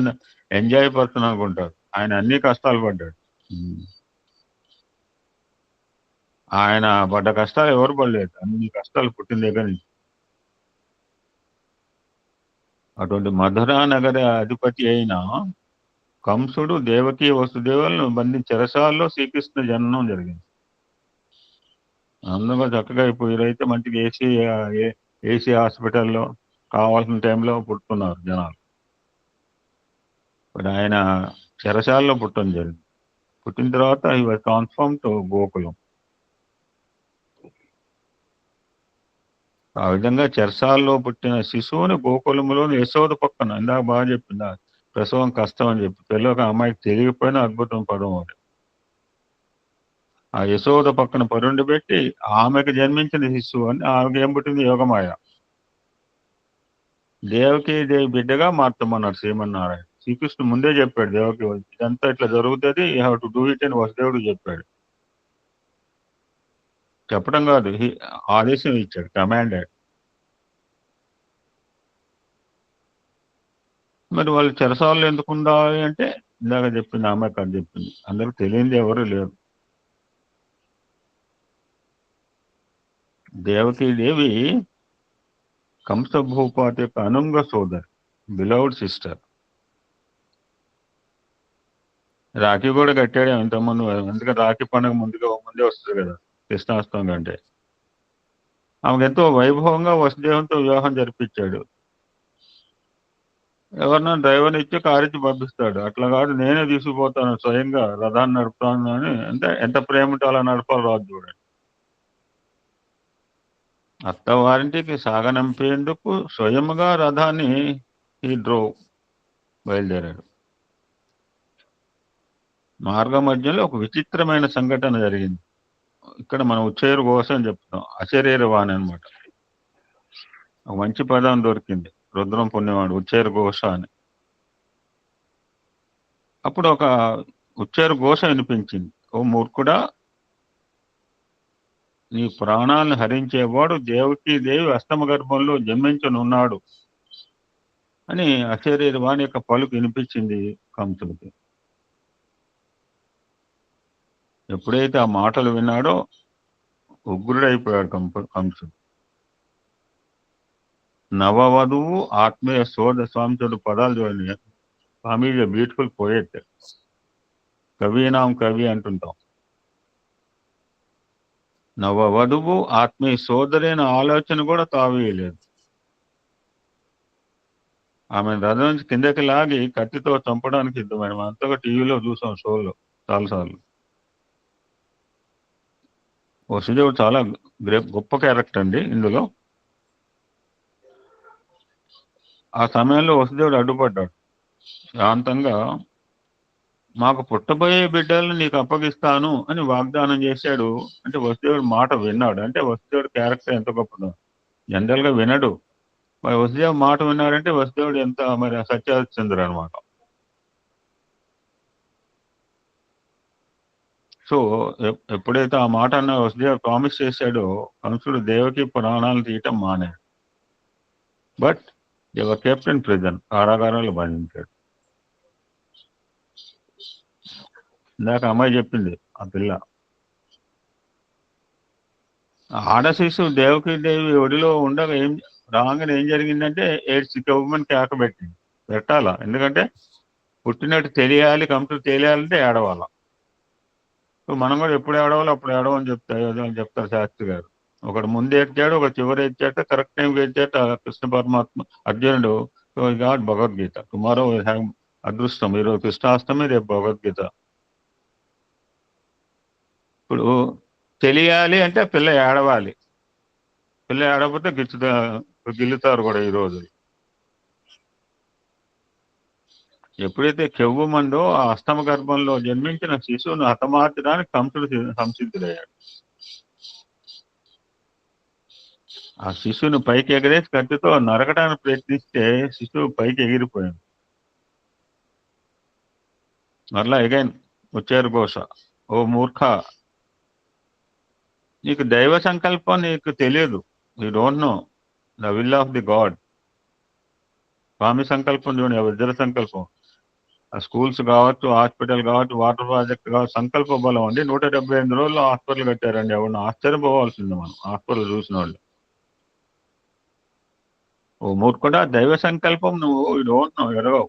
ఎంజాయ్ పర్సన్ అనుకుంటారు. ఆయన అన్ని కష్టాలు పడ్డాడు. ఆయన పడ్డ కష్టాలు ఎవరు పడలేదు. అన్ని కష్టాలు పుట్టిన దగ్గర నుంచి. అటువంటి మధురా నగర అధిపతి అయిన కంసుడు దేవకీ వసుదేవులను బంధించి చెరసాల్లో శ్రీకృష్ణ జననం జరిగింది. అందరూ చక్కగా ఇప్పుడు వీరైతే మంచిగా ఏసీ హాస్పిటల్లో కావాల్సిన టైంలో పుట్టుతున్నారు జనాలు. ఇప్పుడు ఆయన చెరసాల్లో పుట్టడం జరిగింది. పుట్టిన తర్వాత ఈ వాజ్ ట్రాన్స్ఫార్మ్ టు గోకులం. ఆ విధంగా చెరసాల్లో పుట్టిన శిశువుని గోకులంలోని యశోద పక్కన, ఇందాక బాగా చెప్పింది, ప్రసవం కష్టం అని చెప్పి పిల్లలకు అమ్మాయికి తెలియకపోయినా అద్భుతం పడవాలి. ఆ యశోద పక్కన పరుండి పెట్టి ఆమెకు జన్మించిన శిశువు అని ఆమెకు ఏం పుట్టింది? యోగమాయ. దేవకి దేవి బిడ్డగా మార్చమన్నారు శ్రీమన్నారాయణ. శ్రీకృష్ణుడు ముందే చెప్పాడు దేవకి, ఇదంతా ఇట్లా జరుగుతుంది, you have to do it అని వసుదేవుడు చెప్పాడు. చెప్పడం కాదు, ఆదేశం ఇచ్చాడు, కమాండెడ్. మరి వాళ్ళు చెరసాల్లో ఎందుకు ఉండాలి అంటే ఇందాక చెప్పింది, ఆమె కాదు చెప్పింది, అందరికి తెలియంది ఎవరు లేరు. దేవకీ దేవి కంసభూపాతి యొక్క అనుంగ సోదరి, బిలౌడ్ సిస్టర్. రాఖీ కూడా కట్టాడు ఇంతకుముందు. ఎందుకంటే రాఖీ పండుగ ముందే వస్తుంది కదా కృష్ణాష్టమి కంటే. ఆమెకు ఎంతో వైభవంగా వసుదేవంతో వివాహం జరిపించాడు. ఎవరన్నా డ్రైవర్ని ఇచ్చి కారు ఇచ్చి పంపిస్తాడు. అట్లా కాదు, నేనే తీసుకుపోతాను స్వయంగా రథాన్ని నడుపుతాను అని. అంటే ఎంత ప్రేమ ఉంటే అలా నడపాలి రాదు చూడండి. అత్తవారింటికి సాగనంపేందుకు స్వయముగా రథాన్ని బయలుదేరాడు. మార్గ మధ్యలో ఒక విచిత్రమైన సంఘటన జరిగింది. ఇక్కడ మనం ఉచ్చేరు ఘోష అని చెప్తాం, అశరీర వాణి అనమాట. ఒక మంచి పదం దొరికింది, రుద్రం పుణ్యవాడు, ఉచ్చేరు ఘోష అని. అప్పుడు ఒక ఉచ్చేరు ఘోష వినిపించింది. ఓ మూర్ఖుడా, నీ ప్రాణాలను హరించేవాడు దేవకీ దేవి అష్టమ గర్భంలో జన్మించనున్నాడు అని అశరీర వాణి యొక్క పలుకు వినిపించింది కంసుడికి. ఎప్పుడైతే ఆ మాటలు విన్నాడో ఉగ్రుడైపోయాడు కంసుడు. నవవధువు ఆత్మీయ శోధ స్వామితుడు పదాలు చూడండి. స్వామి ఈజ్ ఎ బ్యూటిఫుల్ పోయెట్. కవీనాం కవి అంటుంటాం. నవవధువు ఆత్మీయ సోదరైన ఆలోచన కూడా తావేయలేదు. ఆమె రథం నుంచి కిందకి లాగి కత్తితో చంపడానికి సిద్ధమైన. మనం అంతగా టీవీలో చూసాం, షోలో చాలాసార్లు. వసుదేవుడు చాలా గొప్ప క్యారెక్టర్ అండి ఇందులో. ఆ సమయంలో వసుదేవుడు అడ్డుపడ్డాడు. శాంతంగా మాకు పుట్టబోయే బిడ్డలను నీకు అప్పగిస్తాను అని వాగ్దానం చేశాడు. అంటే వసుదేవుడు మాట విన్నాడు. అంటే వసుదేవుడు క్యారెక్టర్ ఎంత గొప్పదో. జనరల్ గా వినడు, మరి వసుదేవుడు మాట విన్నాడంటే వసుదేవుడు ఎంత మరి సత్యచంద్రుడు అనమాట. సో ఎప్పుడైతే ఆ మాట అన్న వసుదేవుడు ప్రామిస్ చేశాడో కంసుడు దేవకి ప్రాణాలను తీయటం మానేడు. బట్ ఎవరు కెప్టెన్ ప్రిజన్, కారాగారంలో బంధించాడు. ఇందాక అమ్మాయి చెప్పింది, ఆ పిల్ల ఆడ శిశువు దేవకీ దేవి ఒడిలో ఉండగా రాగానే ఏం జరిగిందంటే ఏడ్చి గవర్నమెంట్ కేక పెట్టాలా. ఎందుకంటే పుట్టినట్టు తెలియాలి, కంప్యూటర్ తెలియాలంటే ఏడవాల. మనం కూడా ఎప్పుడు ఏడవాలో అప్పుడు ఏడవని చెప్తారు శాస్త్రి గారు. ఒకడు ముందు ఏడ్చాడు, ఒక చివరి ఏడ్చాట, కరెక్ట్ టైంకి ఏడ్చాట కృష్ణ పరమాత్మ. అర్జునుడు గాడ్ భగవద్గీత, టుమారో హ్యావ్ అదృష్టం, ఈరోజు కృష్ణాష్టమి, రేపు భగవద్గీత. ఇప్పుడు తెలియాలి అంటే పిల్ల ఏడవాలి. పిల్ల ఏడకపోతే గిల్లుతారు కూడా ఈ రోజు. ఎప్పుడైతే కెవ్వు మందో ఆ అష్టమ గర్భంలో జన్మించిన శిశువును హతమార్చడానికి కంసుడు సంసిద్ధుడయ్యాడు. ఆ శిశువును పైకి ఎగరేసి కత్తితో నరకడానికి ప్రయత్నిస్తే శిశువు పైకి ఎగిరిపోయింది. మరలా అగైన్ వచ్చారు ఘోష, ఓ మూర్ఖ, నీకు దైవ సంకల్పం నీకు తెలియదు. You don't know the will of the God. Swami సంకల్పం చూడండి, ఇద్దరు సంకల్పం. ఆ స్కూల్స్ కావచ్చు, హాస్పిటల్ కావచ్చు, వాటర్ ప్రాజెక్ట్ కావచ్చు, సంకల్ప బలం అండి. 178 రోజుల్లో హాస్పిటల్ కట్టారండి. ఎవరిని ఆశ్చర్యపోవాల్సింది మనం హాస్పిటల్ చూసిన వాళ్ళు. ఓ మూర్ఖుడా, దైవ సంకల్పం నువ్వు డోంట్ నో, ఎరగవు.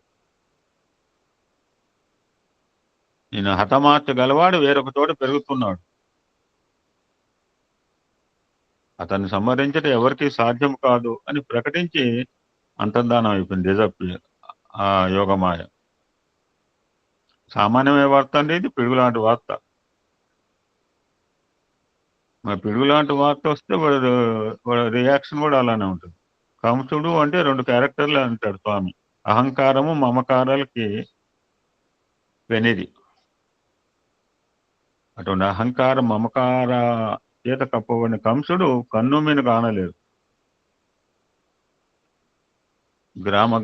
నేను హతమార్చగలవాడు వేరొక చోట పెరుగుతున్నాడు. అతన్ని సంహరించడం ఎవరికి సాధ్యం కాదు అని ప్రకటించి అంతర్ధానం అయిపోయింది డిజప్పి ఆ యోగమాయ. సామాన్యమే వార్త అండి ఇది, పిడుగులాంటి వార్త. మరి పిడుగులాంటి వార్త వస్తే వాడు రియాక్షన్ కూడా అలానే ఉంటుంది. కంసుడు అంటే 2 క్యారెక్టర్లు అంటాడు స్వామి. అహంకారము మమకారాలకి వెనిది. అటువంటి అహంకార మమకార చేత కప్పబడిన కంసుడు కన్ను మీద కానలేదు.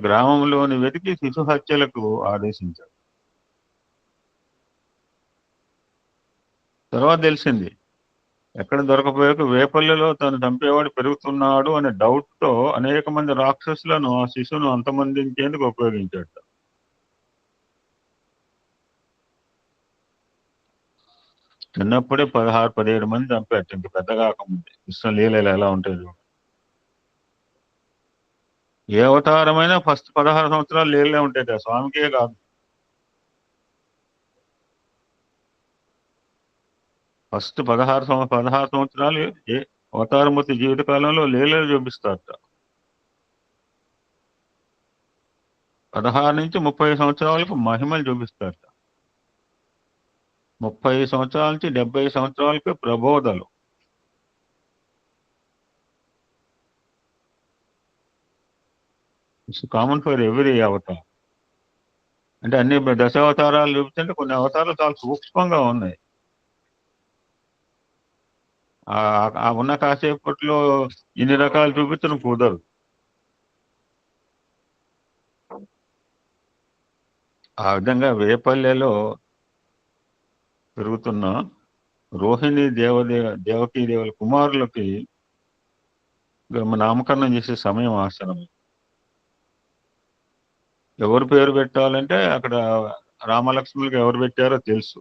గ్రామంలోని వెతికి శిశు హత్యలకు ఆదేశించాడు. తర్వాత తెలిసింది ఎక్కడ దొరకపోయాక వేపల్లెలో తను చంపేవాడు పెరుగుతున్నాడు అనే డౌట్ తో అనేక మంది రాక్షసులను ఆ శిశువును అంతమందించేందుకు ఉపయోగించాడు. చిన్నప్పుడే 16-17 మంది చంపాడు, ఇంక పెద్ద కాకముందే. కృష్ణ లీలలు ఎలా ఉంటాయి. ఏ అవతారమైనా ఫస్ట్ 16 సంవత్సరాలు లీలలే ఉంటాయి, స్వామికే కాదు. ఫస్ట్ 16 సంవత్సరాలు ఏ అవతారమూర్తి జీవితకాలంలో లీలలు చూపిస్తారట. 16 నుంచి 30 సంవత్సరాలకు మహిమలు చూపిస్తారట. 30 సంవత్సరాల నుంచి 70 సంవత్సరాలకు ప్రబోధలు. It's common for every avatar. అంటే అన్ని దశావతారాలు చూపిస్తుంటే కొన్ని అవతారాలు చాలా సూక్ష్మంగా ఉన్నాయి. ఆ ఉన్న కాసేపట్లో ఇన్ని రకాలు చూపించడం కుదరదు. ఆ విధంగా వేపల్లెలో పెరుగుతున్న రోహిణి దేవకీ దేవుల కుమారులకి నామకరణం చేసే సమయం ఆసనం. ఎవరు పేరు పెట్టాలంటే అక్కడ రామలక్ష్మణులకి ఎవరు పెట్టారో తెలుసు.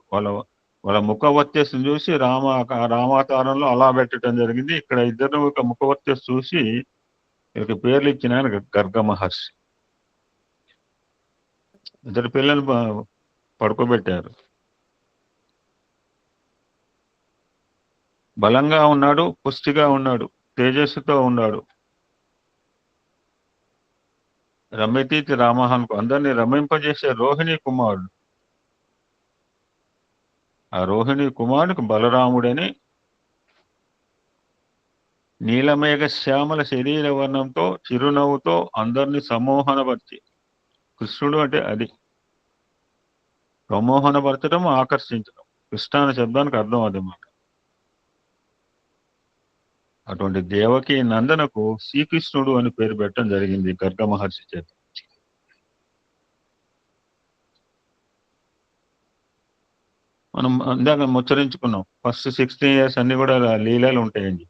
వాళ్ళ ముఖవర్చస్సును చూసి రామావతారంలో అలా పెట్టడం జరిగింది. ఇక్కడ ఇద్దరు ముఖవర్చస్సు చూసి వీళ్ళకి పేర్లు ఇచ్చిన ఆయన గర్గ మహర్షి. ఇద్దరు పిల్లలు పడుకోబెట్టారు. బలంగా ఉన్నాడు, పుష్టిగా ఉన్నాడు, తేజస్సుతో ఉన్నాడు. రమ్యతీతి రామహాన్కు అందరినీ రమింపజేసే రోహిణి కుమారుడు. ఆ రోహిణి కుమారుడికి బలరాముడని నీలమేఘ శ్యామల శరీర వర్ణంతో చిరునవ్వుతో అందరినీ సమ్మోహనపరిచి, కృష్ణుడు అంటే అది ప్రమోహనపరచడం, ఆకర్షించడం. కృష్ణ అనే శబ్దానికి అర్థం అదన్నమాట. అటువంటి దేవకి నందనకు శ్రీకృష్ణుడు అని పేరు పెట్టడం జరిగింది గర్గ మహర్షి చేత. మనం ఇందాక ముచ్చరించుకున్నాం, ఫస్ట్ 16 years అన్ని కూడా లీలలు ఉంటాయండి.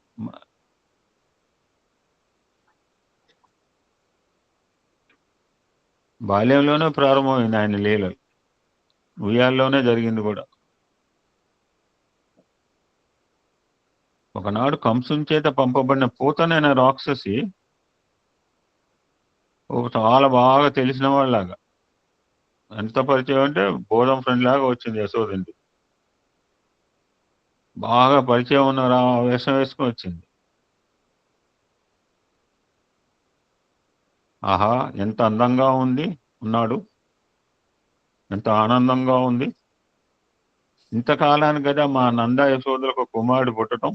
బాల్యంలోనే ప్రారంభమైంది ఆయన లీలలు, ఉయ్యాల్లోనే జరిగింది కూడా. ఒకనాడు కంసుని చేత పంపబడిన పూతనైన రాక్షసి చాలా బాగా తెలిసిన వాళ్ళలాగా ఎంత పరిచయం అంటే బోధం ఫ్రెండ్ లాగా వచ్చింది యశోదండి. బాగా పరిచయం ఉన్న వేషం వేసుకొని వచ్చింది. ఆహా, ఎంత అందంగా ఉన్నాడు, ఎంత ఆనందంగా ఉంది. ఇంతకాలానికి కదా మా నంద యశోదలకు కుమారుడు పుట్టడం.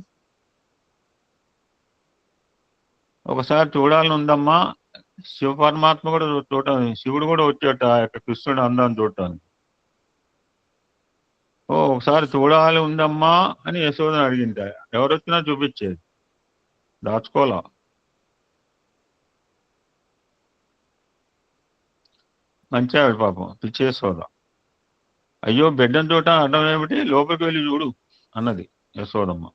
ఒకసారి చూడాలని ఉందమ్మా. శివ పరమాత్మ కూడా శివుడు కూడా వచ్చేట ఆ యొక్క కృష్ణుడు అందాన్ని చూడటానికి. ఒకసారి చూడాలి ఉందమ్మా అని యశోదని అడిగింది. ఎవరొచ్చినా చూపించేది, దాచుకోలా. మంచి ఆవిడ పాపం, పిచ్చి యశోద. అయ్యో బిడ్డను చూడ అడ్డం ఏమిటి, లోపలికి వెళ్ళి చూడు అన్నది యశోదమ్మ.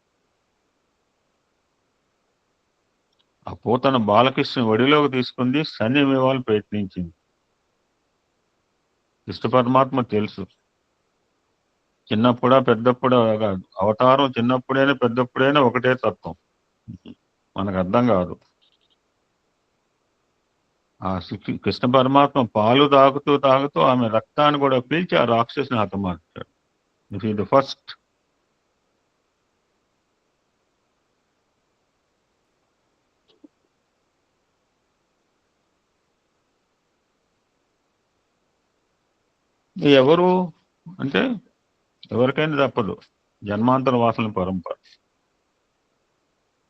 ఆ పోతన బాలకృష్ణ ఒడిలోకి తీసుకుంది, సన్నిధి ఇవ్వాలని ప్రయత్నించింది. కృష్ణ పరమాత్మ తెలుసు, చిన్నప్పుడా పెద్దప్పుడా కాదు, అవతారం చిన్నప్పుడైనా పెద్దప్పుడైనా ఒకటే తత్వం, మనకు అర్థం కాదు. ఆ కృష్ణ పరమాత్మ పాలు తాగుతూ ఆమె రక్తాన్ని కూడా పీల్చి ఆ రాక్షసుని హతమార్చాడు. This is the first. ఎవరు అంటే ఎవరికైనా తప్పదు, జన్మాంతర వాసన పరంపర.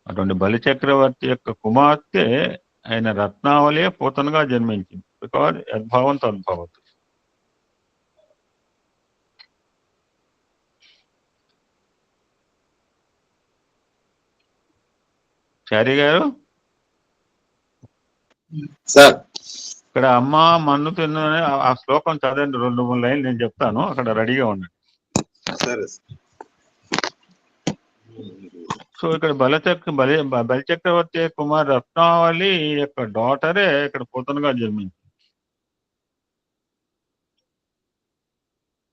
అటువంటి బలి చక్రవర్తి యొక్క కుమార్తె ఆయన రత్నావళే పూతనగా జన్మించింది. బికాజ్ యద్భావం తద్భవతు. చారి గారు, సార్ ఇక్కడ అమ్మ మన్ను తిన్నదని ఆ శ్లోకం చదవండి, 2-3 లైన్లు నేను చెప్తాను, అక్కడ రెడీగా ఉండండి. సరే. సో ఇక్కడ బలిచక్రవర్తి కుమార్ రత్నావళి యొక్క డాటరే ఇక్కడ పూతనగా జన్మించింది.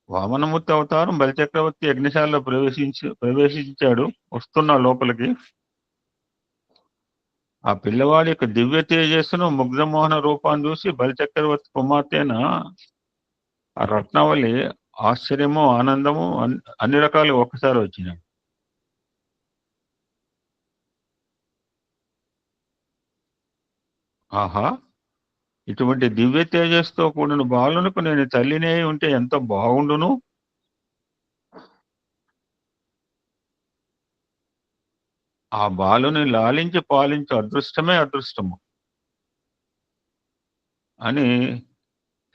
వామనమూర్తి అవతారం బలిచక్రవర్తి యజ్ఞశాలలో ప్రవేశించాడు. వస్తున్న లోపలికి ఆ పిల్లవాడి యొక్క దివ్య తేజస్సును ముగ్ధమోహన రూపాన్ని చూసి బలిచక్రవర్తి కుమార్తెన ఆ రత్నావళి ఆశ్చర్యము ఆనందము అన్ని రకాలు ఒక్కసారి వచ్చినాయి. ఆహా, ఇటువంటి దివ్య తేజస్సుతో కూడిన బాలునకు నేను తల్లినే ఉంటే ఎంత బాగుండును. ఆ బాలుని లాలించి పాలించే అదృష్టమే అదృష్టము అని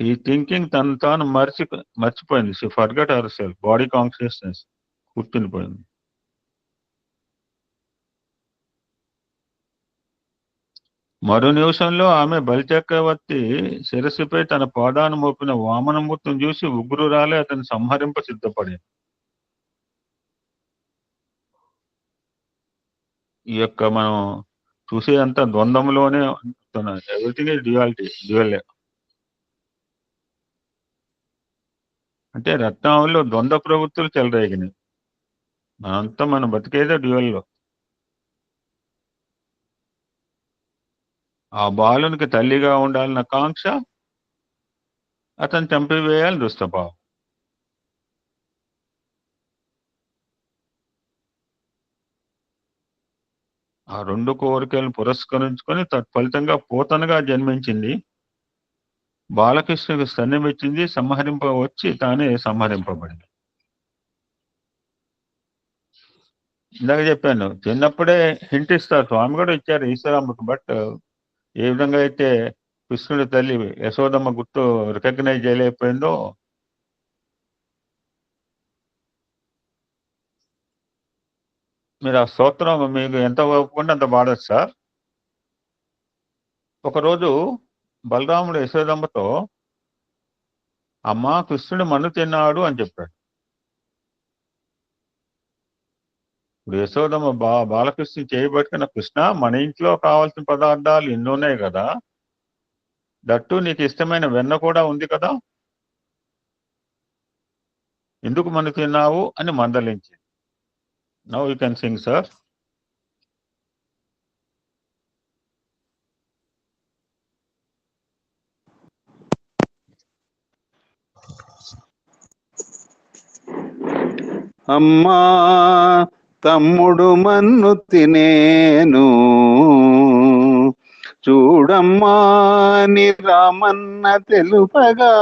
ఈ థింకింగ్ తను తాను మర్చిపోయింది. She forgot herself, body consciousness కూర్చునిపోయింది. మరో నిమిషంలో ఆమె బలిచక్రవర్తి శిరస్సుపై తన పాదాన్ని మోపిన వామనమూర్తిని చూసి ఉగ్రురాలే అతన్ని సంహరింప సిద్ధపడింది. ఈ యొక్క మనం చూసేదంతా ద్వంద్వంలోనే ఉంటున్నది. Everything is dual. అంటే రత్నావళిలో ద్వంద్వ ప్రవృత్తులు చెలరేగినాయి. మనంతా మనం బతికేదే డ్యూయల్లో. ఆ బాలునికి తల్లిగా ఉండాలన్న కాంక్ష, అతను చంపివేయాలని దుష్టభావం. ఆ 2 కోరికలను పురస్కరించుకొని తత్ఫలితంగా పూతనగా జన్మించింది. బాలకృష్ణకు సన్నిమిచ్చింది, వచ్చి తానే సంహరింపబడింది. ఇందాక చెప్పాను, చిన్నప్పుడే హింట్ ఇస్తారు, స్వామి కూడా ఇచ్చారు ఈశ్వరమ్మకు. బట్ ఏ విధంగా అయితే కృష్ణుడి తల్లి యశోదమ్మ గుర్తు రికగ్నైజ్ చేయలేకపోయిందో, మీరు ఆ స్తోత్రం మీకు ఎంత ఒప్పుకుంటే అంత పాడచ్చు సార్. ఒకరోజు బలరాముడు యశోదమ్మతో అమ్మ కృష్ణుడు మన్ను తిన్నాడు అని చెప్పాడు. ఇప్పుడు యశోదమ్మ బాలకృష్ణ చేయబట్టుకున్న, కృష్ణ మన ఇంట్లో కావాల్సిన పదార్థాలు ఎన్ని ఉన్నాయి కదా, దట్టు నీకు ఇష్టమైన వెన్న కూడా ఉంది కదా, ఎందుకు మన్ను తిన్నావు అని మందలించింది. Now you can sing sir. అమ్మా తమ్ముడు మన్ను తినేను, చూడమ్మా ని రామన్న తెలుపగా,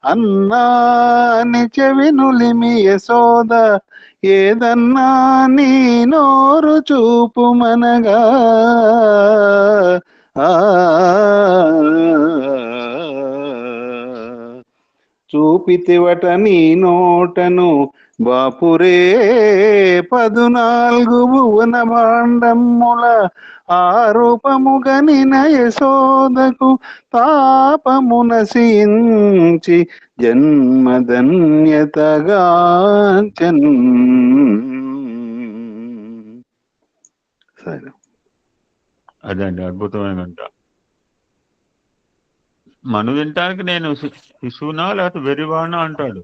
అన్నాని చెవినులిమి యశోద, ఏదన్నా నీ నోరు చూపు మనగా. చూపితివట నీ నోటను బాపురే 14 భువన భాండమ్ముల ఆరూపముగనిన యశోదకు తాపమున సించి జన్మధన్యతగాంచన్. సరే, అదండి అద్భుతమైన గంట. మను తింటానికి నేను శిశువునా లేకపోతే వెరివాణా అంటాడు.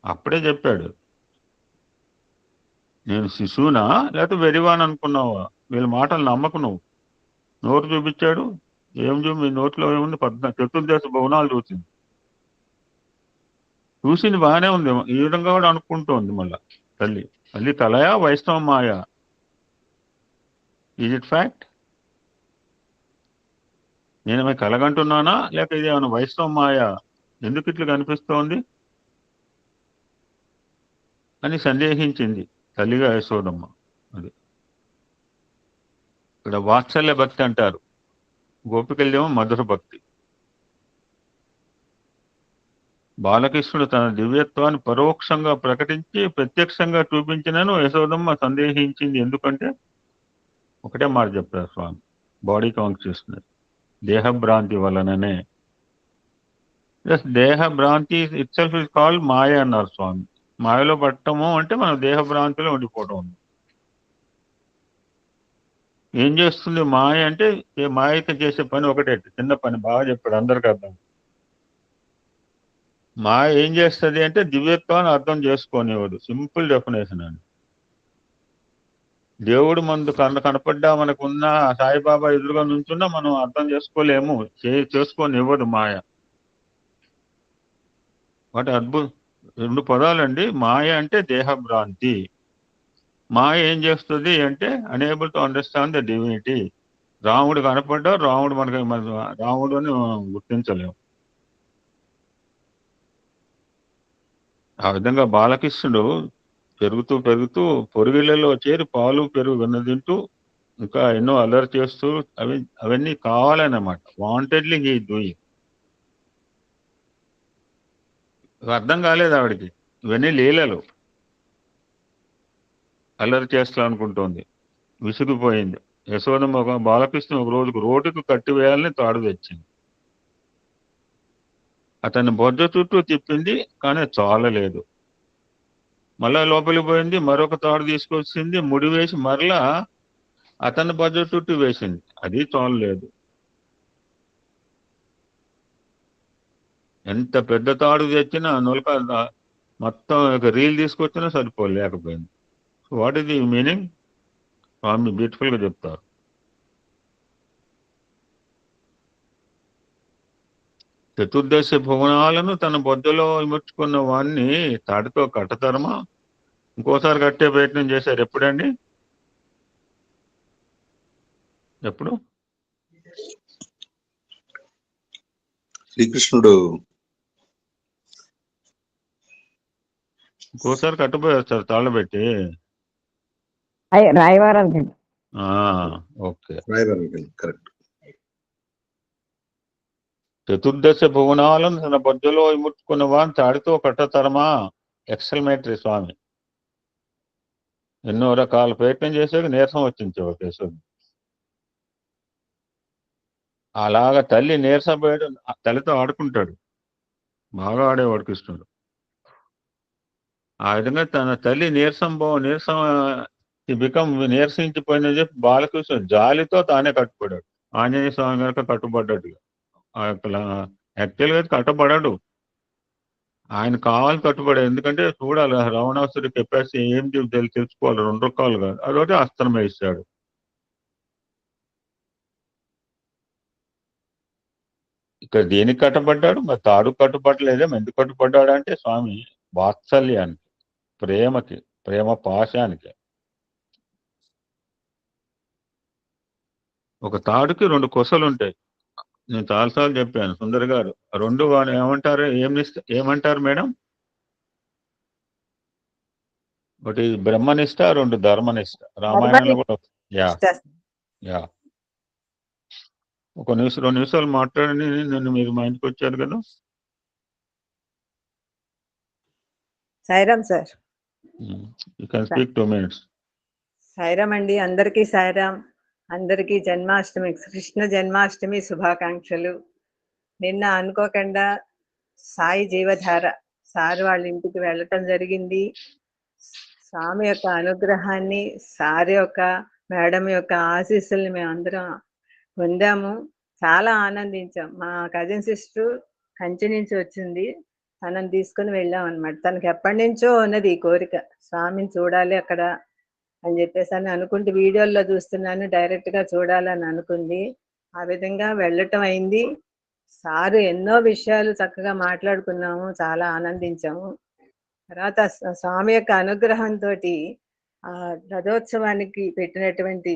అప్పుడే చెప్పాడు, నేను శిశువునా లేకపోతే వెరివాణా అనుకున్నావా? వీళ్ళ మాటలు నమ్మకు నువ్వు. నోరు చూపించాడు, ఏం మీ నోట్లో ఏముంది? 14 చతుర్దశ భవనాలు చూసింది బాగానే ఉంది. ఈ విధంగా కూడా అనుకుంటోంది మళ్ళా తల్లి. తల్లి తలయా వైష్ణవ మాయా? Is it fact? నేనేమైనా కలగంటున్నానా లేక ఇది ఏమైనా వైష్ణవ మాయ? ఎందుకు ఇట్లా కనిపిస్తోంది అని సందేహించింది తల్లిగా యశోదమ్మ. అది ఇక్కడ వాత్సల్య భక్తి అంటారు, గోపికల్యేమో మధుర భక్తి. బాలకృష్ణుడు తన దివ్యత్వాన్ని పరోక్షంగా ప్రకటించి ప్రత్యక్షంగా చూపించినను యశోదమ్మ సందేహించింది. ఎందుకంటే ఒకటే మాట చెప్పారు స్వామి, బాడీ కాన్షియస్నెస్, దేహభ్రాంతి వలననే. దేహభ్రాంతి ఇట్ సెల్ఫ్ ఇస్ కాల్డ్ మాయ అన్నారు స్వామి. మాయలో పట్టము అంటే మనం దేహభ్రాంతిలో ఉండిపోవటం. ఏం చేస్తుంది మాయ అంటే? మాయతో చేసే పని ఒకటే, చిన్న పని. బాగా చెప్పాడు, అందరికి అర్థం. మాయ ఏం చేస్తుంది అంటే దివ్యత్వాన్ని అర్థం చేసుకోనివ్వదు. సింపుల్ డెఫినేషన్ అండి. దేవుడు మందు కనపడ్డా, మనకున్న సాయిబాబా ఎదురుగా నుంచున్నా మనం అర్థం చేసుకోలేము, చేసుకొని ఇవ్వదు మాయ. వాటి రెండు పదాలండి. మాయ అంటే దేహభ్రాంతి. మాయ ఏం చేస్తుంది అంటే unable to understand the divinity. రాముడు కనపడ్డా రాముడు రాముడు అని గుర్తించలేము. ఆ విధంగా బాలకృష్ణుడు పెరుగుతూ పెరుగుతూ పొరుగిళ్లలో చేరి పాలు పెరుగు తింటూ ఇంకా ఎన్నో అల్లరి చేస్తూ అవన్నీ కావాలన్నమాట. Wantedly he doing. అర్థం కాలేదు ఆవిడికి, ఇవన్నీ లీలలు. అల్లరి చేస్తా అనుకుంటోంది, విసిగిపోయింది. యశోదమ్మ బాలకృష్ణ ఒక రోజుకు రోడ్డుకు కట్టివేయాలని తాడు తెచ్చింది. అతన్ని బొజ్జ చుట్టూ తిప్పింది, కానీ చాలలేదు. మళ్ళా లోపలికి పోయింది, మరొక తాడు తీసుకొచ్చింది, ముడి వేసి మరలా అతన్ని బొజ్జ చుట్టూ వేసింది, అది చాలలేదు. ఎంత పెద్ద తాడు తెచ్చినా నొలక మొత్తం రీల్ తీసుకొచ్చినా సరిపోలేకపోయింది. So what is the meaning? Swami beautiful గా చెప్తారు. చతుర్దశ భువనాలను తన బొద్దలో ఇముడ్చుకున్న వాడిని తాడితో కట్టతరమా? ఇంకోసారి కట్టే ప్రయత్నం చేశారు. ఎప్పుడండి? ఎప్పుడు? శ్రీకృష్ణుడు ఇంకోసారి కట్టబోయారు సార్ తాళ్ళు పెట్టి. రాయవారాలు. Okay, correct. చతుర్దశ భువనాలను తన బొజ్జలో ఇముడ్చుకున్న వాడిని తాడితో కట్టతరమా? ఎక్సల్మేటరీ స్వామి. ఎన్నో రకాల ప్రయత్నం చేశాక నీరసం వచ్చింది కేశవుడు. అలాగా తల్లి నీరసపోయాడు, తల్లితో ఆడుకుంటాడు, బాగా ఆడేవాడు కృష్ణుడు. ఆ విధంగా తన తల్లి నీరసించిపోయిందని చెప్పి బాలకృష్ణుడు జాలితో తానే కట్టుబడ్డాడు. ఆంజనేయ స్వామి కనుక కట్టుబడ్డాడుగా. యాక్చువల్గా కట్టబడాడు, ఆయన కావాలి కట్టుబడాడు. ఎందుకంటే చూడాలి రావణాసుడి కెపాసిటీ ఏం తెలుసుకోవాలి, 2 రకాలుగా. అదొకటి అస్త్రం వేసాడు. ఇక్కడ దేనికి కట్టబడ్డాడు? మరి తాడు కట్టుబట్టలేదే, ఎందుకు కట్టుబడ్డాడు అంటే స్వామి వాత్సల్యానికి, ప్రేమకి, ప్రేమ పాశానికి. ఒక తాడుకి 2 కొసలు ఉంటాయి. నేను చాలాసార్లు చెప్పాను సుందర్ గారు. 2 ఏమంటారు, ఏమంటారు మేడం? ఒకటి బ్రహ్మనిష్ట, 2 ధర్మనిష్ట. రామాయణంలో కూడా యా ఒక నిమిషం 2 నిమిషాలు మాట్లాడండి. నన్ను మీరు మా ఇంటికి వచ్చారు కదా. Sairam sir. You can speak 2 minutes. Sairam అండి, అందరికీ సాయిరామ్. అందరికీ జన్మాష్టమి, కృష్ణ జన్మాష్టమి శుభాకాంక్షలు. నిన్న అనుకోకుండా సాయి జీవధార సార్ వాళ్ళ ఇంటికి వెళ్ళటం జరిగింది. స్వామి యొక్క అనుగ్రహాన్ని, సార్ యొక్క, మేడం యొక్క ఆశీస్సుల్ని మేమందరం పొందాము. చాలా ఆనందించాం. మా కజిన్ సిస్టర్ కంచి నుంచి వచ్చింది, తనని తీసుకుని వెళ్ళాం అనమాట. తనకి ఎప్పటి నుంచో ఉన్నది ఈ కోరిక, స్వామిని చూడాలి అక్కడ అని చెప్పేసి అని అనుకుంటూ వీడియోల్లో చూస్తున్నాను, డైరెక్ట్ గా చూడాలని అనుకుంది. ఆ విధంగా వెళ్ళటం అయింది. సారు ఎన్నో విషయాలు చక్కగా మాట్లాడుకున్నాము, చాలా ఆనందించాము. తర్వాత స్వామి యొక్క అనుగ్రహంతో ఆ రథోత్సవానికి పెట్టినటువంటి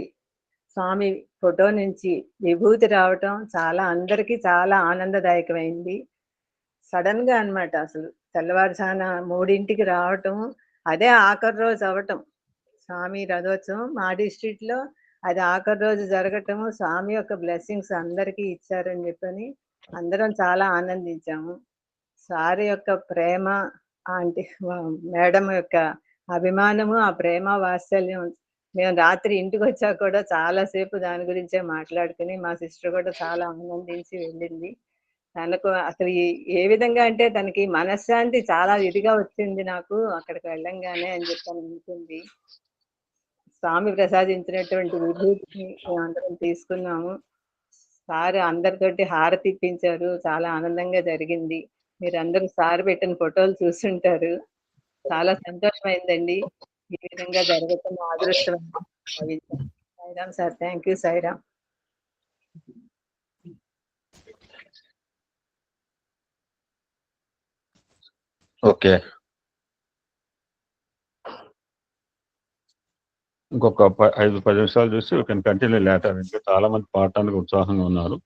స్వామి ఫోటో నుంచి విభూతి రావటం చాలా అందరికీ చాలా ఆనందదాయకమైంది. సడన్ గా అన్నమాట. అసలు తెల్లవారుజామున 3ంటికి రావటం, అదే ఆఖరి రోజు అవటం. స్వామి రథోత్సవం మా డిస్ట్రిక్ట్ లో అది ఆఖరి రోజు జరగటము, స్వామి యొక్క బ్లెస్సింగ్స్ అందరికీ ఇచ్చారని చెప్పని అందరం చాలా ఆనందించాము. సార్ యొక్క ప్రేమ, ఆంటీ మేడం యొక్క అభిమానము, ఆ ప్రేమ వాత్సల్యం, మేము రాత్రి ఇంటికి వచ్చాక కూడా చాలాసేపు దాని గురించే మాట్లాడుకుని మా సిస్టర్ కూడా చాలా ఆనందించి వెళ్ళింది. తనకు అసలు ఏ విధంగా అంటే తనకి మనశ్శాంతి చాలా ఇదిగా వచ్చింది నాకు అక్కడికి వెళ్ళంగానే అని చెప్పని అనుకుంది. స్వామి ప్రసాదించినటువంటి విభూతిని అందరం తీసుకున్నాము. సార్ అందరితోటి హారతి ఇప్పించారు, చాలా ఆనందంగా జరిగింది. మీరందరూ సార్ పెట్టిన ఫోటోలు చూస్తుంటారు. చాలా సంతోషమైందండి ఈ విధంగా జరగటం, అదృష్టం. Sairam sir, thank you Sairam. Okay, ఇంకొక 5-10 నిమిషాలు చూసి యూ కెన్ కంటిన్యూ లేటర్. ఇంకా చాలా మంది పాడటానికి ఉత్సాహంగా ఉన్నారు.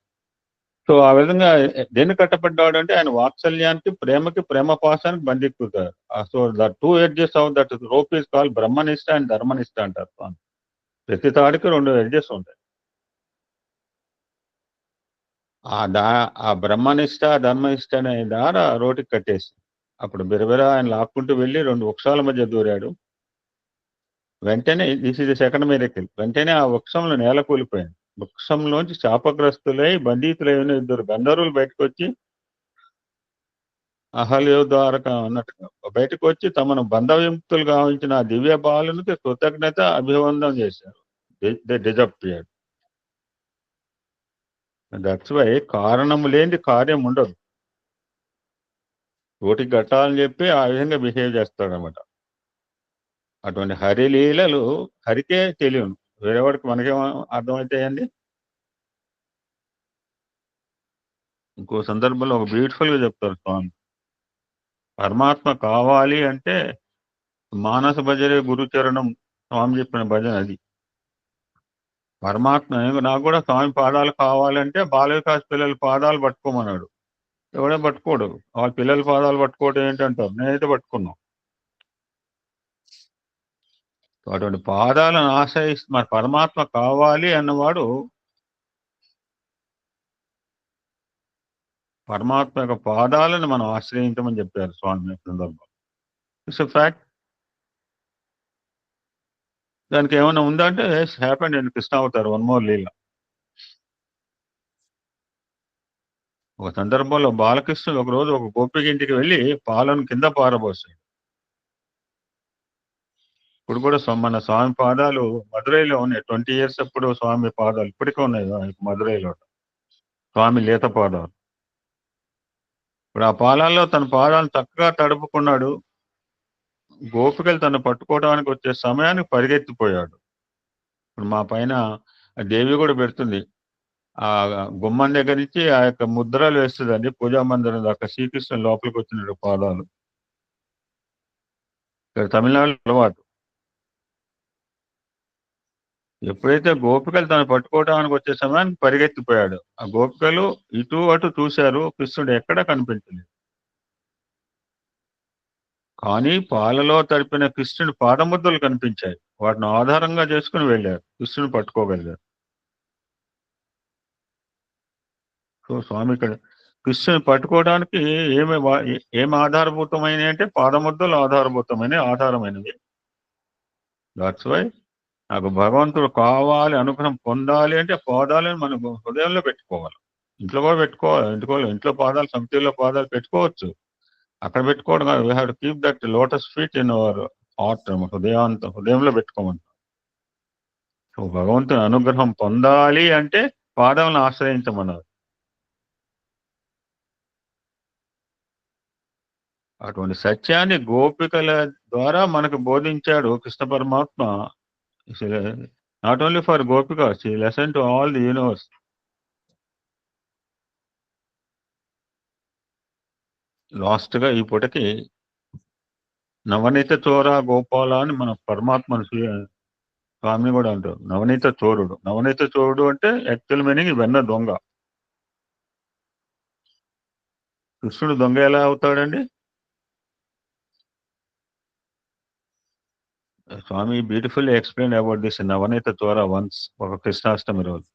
సో ఆ విధంగా దేన్ని కట్టబడ్డాడు అంటే ఆయన వాత్సల్యానికి, ప్రేమకి, ప్రేమ పాశానికి బంధిక్కుతారు. So the 2 edges of that rope is called బ్రహ్మనిష్ట అండ్ ధర్మనిష్ట అంటారు. ప్రతి తాడికి 2 edges ఉంటాయి. ఆ బ్రహ్మనిష్ట, ధర్మనిష్ట అనే దార రోటికి కట్టేసి అప్పుడు బిరబిర ఆయన లాక్కుంటూ వెళ్ళి 2 వృక్షాల మధ్య దూరాడు. వెంటనే this is the second miracle. వెంటనే ఆ వృక్షంలో నేల కూలిపోయింది. వృక్షంలోంచి శాపగ్రస్తులై బంధితులై ఉన్న 2 గంధర్వులు బయటకు వచ్చి, అహల్యోద్వారక అన్నట్టుగా బయటకు వచ్చి తమను బంధవిముక్తులు గావించిన ఆ దివ్య బాలునికి కృతజ్ఞత అభివందనం చేశారు. They disappeared. దట్స్ వై కారణం లేని కార్యం ఉండదు. రోటికి కట్టాలని చెప్పి ఆ విధంగా బిహేవ్ చేస్తాడనమాట. అటువంటి హరిలీలలు హరికే తెలియను, వేరేవాడికి మనకేమో అర్థమవుతాయండి. ఇంకో సందర్భంలో ఒక బ్యూటిఫుల్ గా చెప్తారు స్వామి, పరమాత్మ కావాలి అంటే మానస భజరే గురుచరణం. స్వామి చెప్పిన భజన అది. పరమాత్మ నాకు కూడా స్వామి పాదాలు కావాలంటే బాల వికాస్ పిల్లల పాదాలు పట్టుకోమన్నాడు. ఎవడే పట్టుకోడు. వాళ్ళ పిల్లల పాదాలు పట్టుకోవడం ఏంటంటారు, నేనైతే పట్టుకున్నాం. అటువంటి పాదాలను ఆశ్రయిస్తూ మరి పరమాత్మ కావాలి అన్నవాడు పరమాత్మ యొక్క పాదాలను మనం ఆశ్రయించమని చెప్పారు స్వామి సందర్భం. It's a fact. దానికి ఏమైనా ఉందంటే హ్యాపెండ్ నేను కృష్ణ అవుతారు వన్ మోర్ లీల. ఒక సందర్భంలో బాలకృష్ణుడు ఒక రోజు ఒక గోపిక ఇంటికి వెళ్ళి పాలను కింద పారబోసాడు. ఇప్పుడు కూడా మన స్వామి పాదాలు మదురైలో ఉన్నాయి. 20 years అప్పుడు స్వామి పాదాలు ఇప్పటికే ఉన్నాయి మదురైలో, స్వామి లేత పాదాలు. ఇప్పుడు ఆ పాదాల్లో తన పాదాలను చక్కగా తడుపుకున్నాడు. గోపికలు తను పట్టుకోవడానికి వచ్చే సమయానికి పరిగెత్తిపోయాడు. ఇప్పుడు మా పైన దేవి కూడా పెడుతుంది, ఆ గుమ్మం దగ్గర నుంచి ఆ యొక్క ముద్రలు వేస్తుందండి పూజా మందిరం దాకా. శ్రీకృష్ణ లోపలికి వచ్చిన పాదాలు ఇక్కడ తమిళనాడులో అలవాటు. ఎప్పుడైతే గోపికలు తను పట్టుకోవడానికి వచ్చే సమయానికి పరిగెత్తిపోయాడు. ఆ గోపికలు ఇటు అటు చూశారు, కృష్ణుడు ఎక్కడా కనిపించలేదు. కానీ పాలలో తడిపిన కృష్ణుడి పాదముద్రలు కనిపించాయి. వాటిని ఆధారంగా చేసుకుని వెళ్ళారు, కృష్ణుని పట్టుకోగలిగారు. సో స్వామి ఇక్కడ కృష్ణుని పట్టుకోవడానికి ఏమి ఆధారభూతమైనవి అంటే పాదముద్రలు ఆధారమైనవి. దాట్స్ వై నాకు భగవంతుడు కావాలి, అనుగ్రహం పొందాలి అంటే పాదాలని మనం హృదయంలో పెట్టుకోవాలి. ఇంట్లో కూడా పెట్టుకోవాలి. ఇంట్లో పాదాలు, సమితిలో పాదాలు పెట్టుకోవచ్చు. అక్కడ పెట్టుకోవడం కాదు. We have to keep that lotus feet in our heart. హృదయంలో పెట్టుకోమంటాం. సో భగవంతుని అనుగ్రహం పొందాలి అంటే పాదాలను ఆశ్రయించమన్నారు. అటువంటి సత్యాన్ని గోపికల ద్వారా మనకు బోధించాడు కృష్ణ పరమాత్మ. Not only for gopikas, he lesson to all the universe. Last గా ఈ పూటకి నవనీత చోర గోపాల అని మన పరమాత్మను స్వామిని కూడా అంటారు. నవనీత చోరుడు అంటే యాక్చువల్ మీనింగ్ వెన్న దొంగ. కృష్ణుడు దొంగ ఎలా అవుతాడండి? Swami beautifully explain about this నవనీత చోర వన్స్, ఒక కృష్ణాష్టమి రోజు.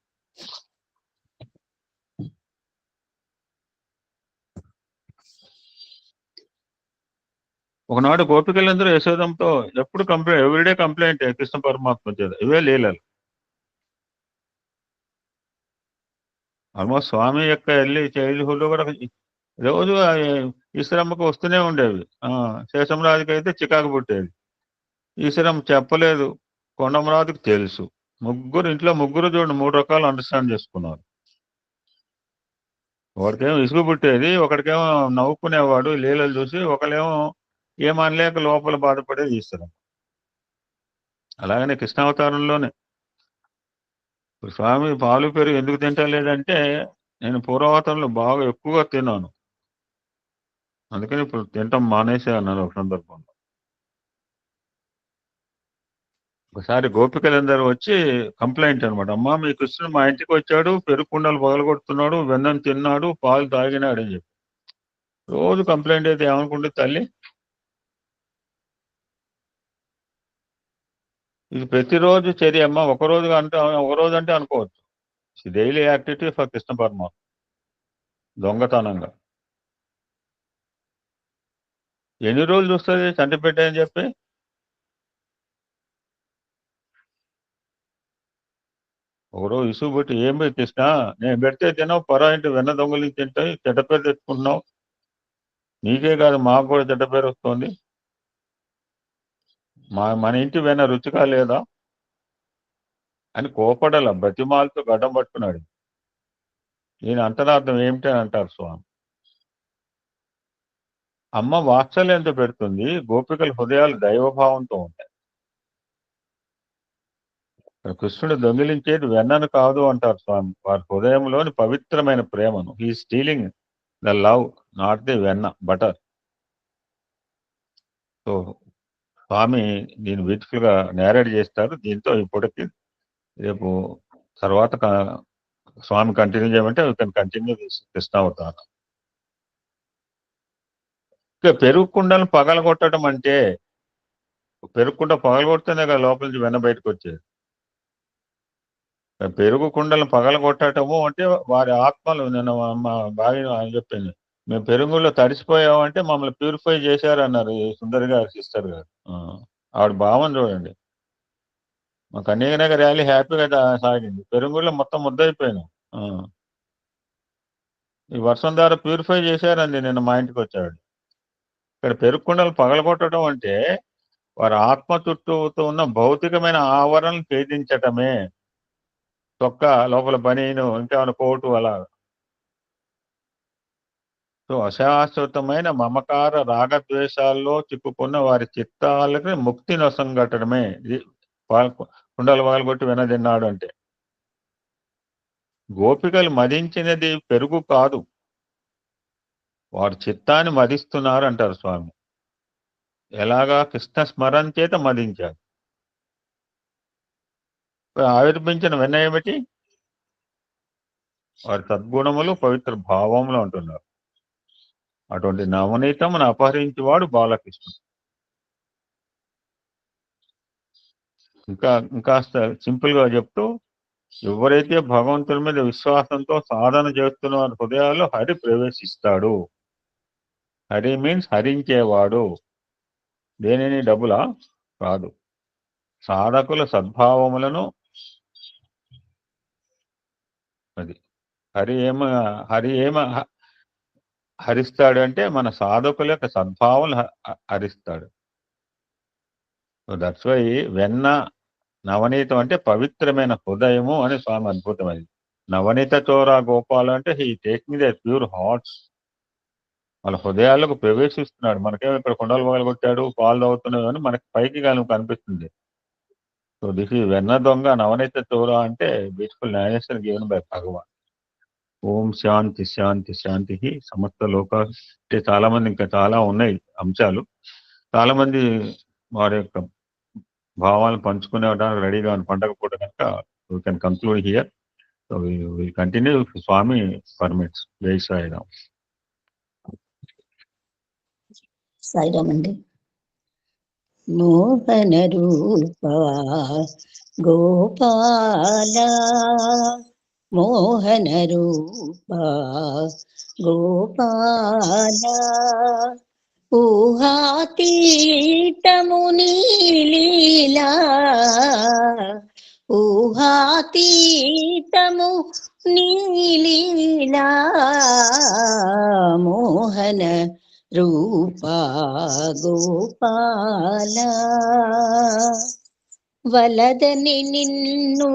ఒకనాడు గోపికలందరూ యశోదంతో ఎప్పుడు ఎవ్రీడే కంప్లైంట్ కృష్ణ పరమాత్మ చేత, ఇవే లీలలు. ఆల్మోస్ట్ స్వామి యొక్క ఎర్లీ చైల్డ్హుడ్ కూడా రోజు ఈశ్వరమ్మకు వస్తూనే ఉండేవి. శేషంరాజుకి అయితే చికాకు పుట్టేది. ఈశ్వరమ్మ చెప్పలేదు, కొండమరాజుకు తెలుసు. ఇంట్లో ముగ్గురు చూడండి 3 రకాలు అండర్స్టాండ్ చేసుకున్నారు. ఒకడికేమో ఇసుగు పుట్టేది, ఒకడికేమో నవ్వుకునేవాడు లీలలు చూసి, ఒకళ్ళేమో ఏమనలేక లోపల బాధపడేది ఈశ్వరమ్మ. అలాగనే కృష్ణావతారంలోనే స్వామి పాలు పెరుగు ఎందుకు తింటలేదంటే, నేను పూర్వావతారంలో బాగా ఎక్కువగా తిన్నాను, అందుకని ఇప్పుడు తింటాం మానేసే అన్నారు ఒక సందర్భంలో. ఒకసారి గోపికలందరూ వచ్చి కంప్లైంట్ అనమాట, అమ్మా మీ కృష్ణుడు మా ఇంటికి వచ్చాడు, పెరుగు కుండలు పగలగొడుతున్నాడు, వెన్నం తిన్నాడు, పాలు తాగినాడు అని చెప్పి రోజు కంప్లైంట్ అయితే ఏమనుకుంటుంది తల్లి? ఇది ప్రతిరోజు చర్య అమ్మ, ఒక రోజు అంటే అనుకోవచ్చు. డైలీ యాక్టివిటీ ఫర్ కృష్ణ పరమాత్మ. దొంగతనంగా ఎన్ని రోజులు చూస్తుంది చంటి పెట్టని చెప్పి? ఒకరోజు ఇసుగు పెట్టి, ఏం కృష్ణ నేను పెడితే తిన్నావు, పరా ఇంటి వెన్న దొంగలు తింటాయి, చెడ్డ పేరు తెచ్చుకుంటున్నావు, నీకే కాదు మాకు కూడా చెడ్డ పేరు వస్తుంది, మన ఇంటి వెన్న రుచిగా లేదా అని కోపడాల బతిమాలతో గడ్డం పట్టుకున్నాడు. దీని అంతరార్థం ఏమిటి అని అంటారు స్వామి. అమ్మ వాత్సల్యంతో పెడుతుంది, గోపికల హృదయాలు దైవభావంతో ఉంటాయి. కృష్ణుడు దొంగిలించేది వెన్నను కాదు అంటారు స్వామి, వారి హృదయంలోని పవిత్రమైన ప్రేమను. He stealing the love, not the వెన్న, బటర్. సో స్వామి దీన్ని బ్యూటిఫుల్ గా నేరేట్ చేస్తారు. దీంతో ఇప్పటికి రేపు తర్వాత స్వామి కంటిన్యూ చేయమంటే యూ కెన్ కంటిన్యూ కృష్ణావతారం. ఇక పెరుగు కుండలను పగలగొట్టడం అంటే, పెరుగు కుండ పగలగొడితేనే కదా లోపల నుంచి వెన్న బయటకు వచ్చేది. పెరుగు కుండలను పగలగొట్టడము అంటే వారి ఆత్మలు, నేను మా భార్య చెప్పింది, మేము పెరుగులో తడిసిపోయామంటే మమ్మల్ని ప్యూరిఫై చేశారు అన్నారు సుందరి గారు, సిస్టర్ గారు. ఆవిడ భావం చూడండి. మా కన్యాగనగర్ ర్యాలీ హ్యాపీగా సాగింది, పెరుగులో మొత్తం ముద్దయిపోయాను. ఈ వర్షం ద్వారా ప్యూరిఫై చేశారండి నిన్న మా ఇంటికి వచ్చాడు. ఇక్కడ పెరుగు కుండలు పగలగొట్టడం అంటే వారి ఆత్మ చుట్టూతో ఉన్న భౌతికమైన ఆవరణను ఛేదించటమే. చొక్క లోపల బనీను, ఇంకేమైనా కోటు, అలా. సో అశాశ్వతమైన మమకార రాగద్వేషాల్లో చిక్కుకున్న వారి చిత్తాలకు ముక్తి నొసంగట్టడమే కుండలు పగలగొట్టి వెనదిన్నాడు అంటే. గోపికలు మదించినది పెరుగు కాదు, వారు చిత్తాన్ని మదిస్తున్నారు అంటారు స్వామి. ఎలాగా కృష్ణ స్మరణ చేత మదించారు. ఆవిర్భించిన వెన్న ఏమిటి? వారి సద్గుణములు పవిత్ర భావములు అంటున్నారు. అటువంటి నవనీతమును అపహరించేవాడు బాలకృష్ణుడు. ఇంకాస్త సింపుల్ గా చెప్తూ, ఎవరైతే భగవంతుని మీద విశ్వాసంతో సాధన చేస్తున్న వారి హృదయాల్లో హరి ప్రవేశిస్తాడు. హరి మీన్స్ హరించేవాడు. దేనిని డబ్బులా కాదు, సాధకుల సద్భావములను. అది హరి ఏమ హరిస్తాడు అంటే మన సాధకుల యొక్క సద్భావం హరిస్తాడు. సో దట్స్ వై వెన్న నవనీతం అంటే పవిత్రమైన హృదయము అని స్వామి అద్భుతమైంది. నవనీత చోరా గోపాలు అంటే he taking the pure hearts, వాళ్ళ హృదయాలకు ప్రవేశిస్తున్నాడు. మనకేమో ఇక్కడ కొండలు పగలగొట్టాడు, పాలు తాగుతున్నాడు అని మనకి పైకి కనిపిస్తుంది. సో దిస్ ఈ వెన్న దొంగ నవనీత చోరా అంటే బ్యూటిఫుల్ న్యాయేషన్ గివెన్ బై భగవాన్. ఓం శాంతి శాంతి శాంతి. సమస్త లోక అంటే చాలా మంది, ఇంకా చాలా ఉన్నాయి అంశాలు. చాలా మంది వారి యొక్క భావాలను పంచుకునేవడానికి రెడీగా ఉన్న పండగ పూట కనుక we can conclude here. So will continue స్వామి పర్మిట్స్. జై సాయిరామ్. సాయిరామ్ అండి. మోహన రూప గోపాల, మోహన రూప గోపాల, ఊహాతీతము నీలీలా, ఊహాతీతము నీలీలా, మోహన రూపా గోపాల, వలదని నిన్ను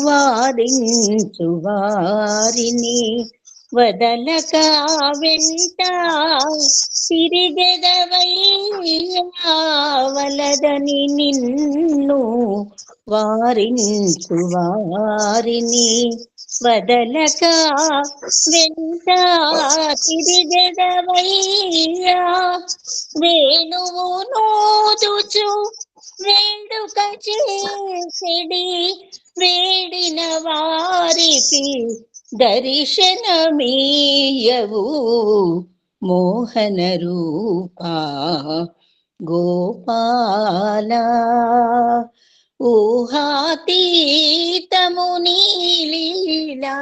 వారించు వారిని వదలక వెంట తిరిగెదవయ్యా, వలదని నిన్ను వారించు వారిని వదలక వెంట తిరిగెదవయ్యా, వేణువు నోదుచు వేడుక చేసిడి వేడిన వారికి దర్శనమీయవు, మోహన రూపా గోపాల, ఊహాతీతము నీలీలా,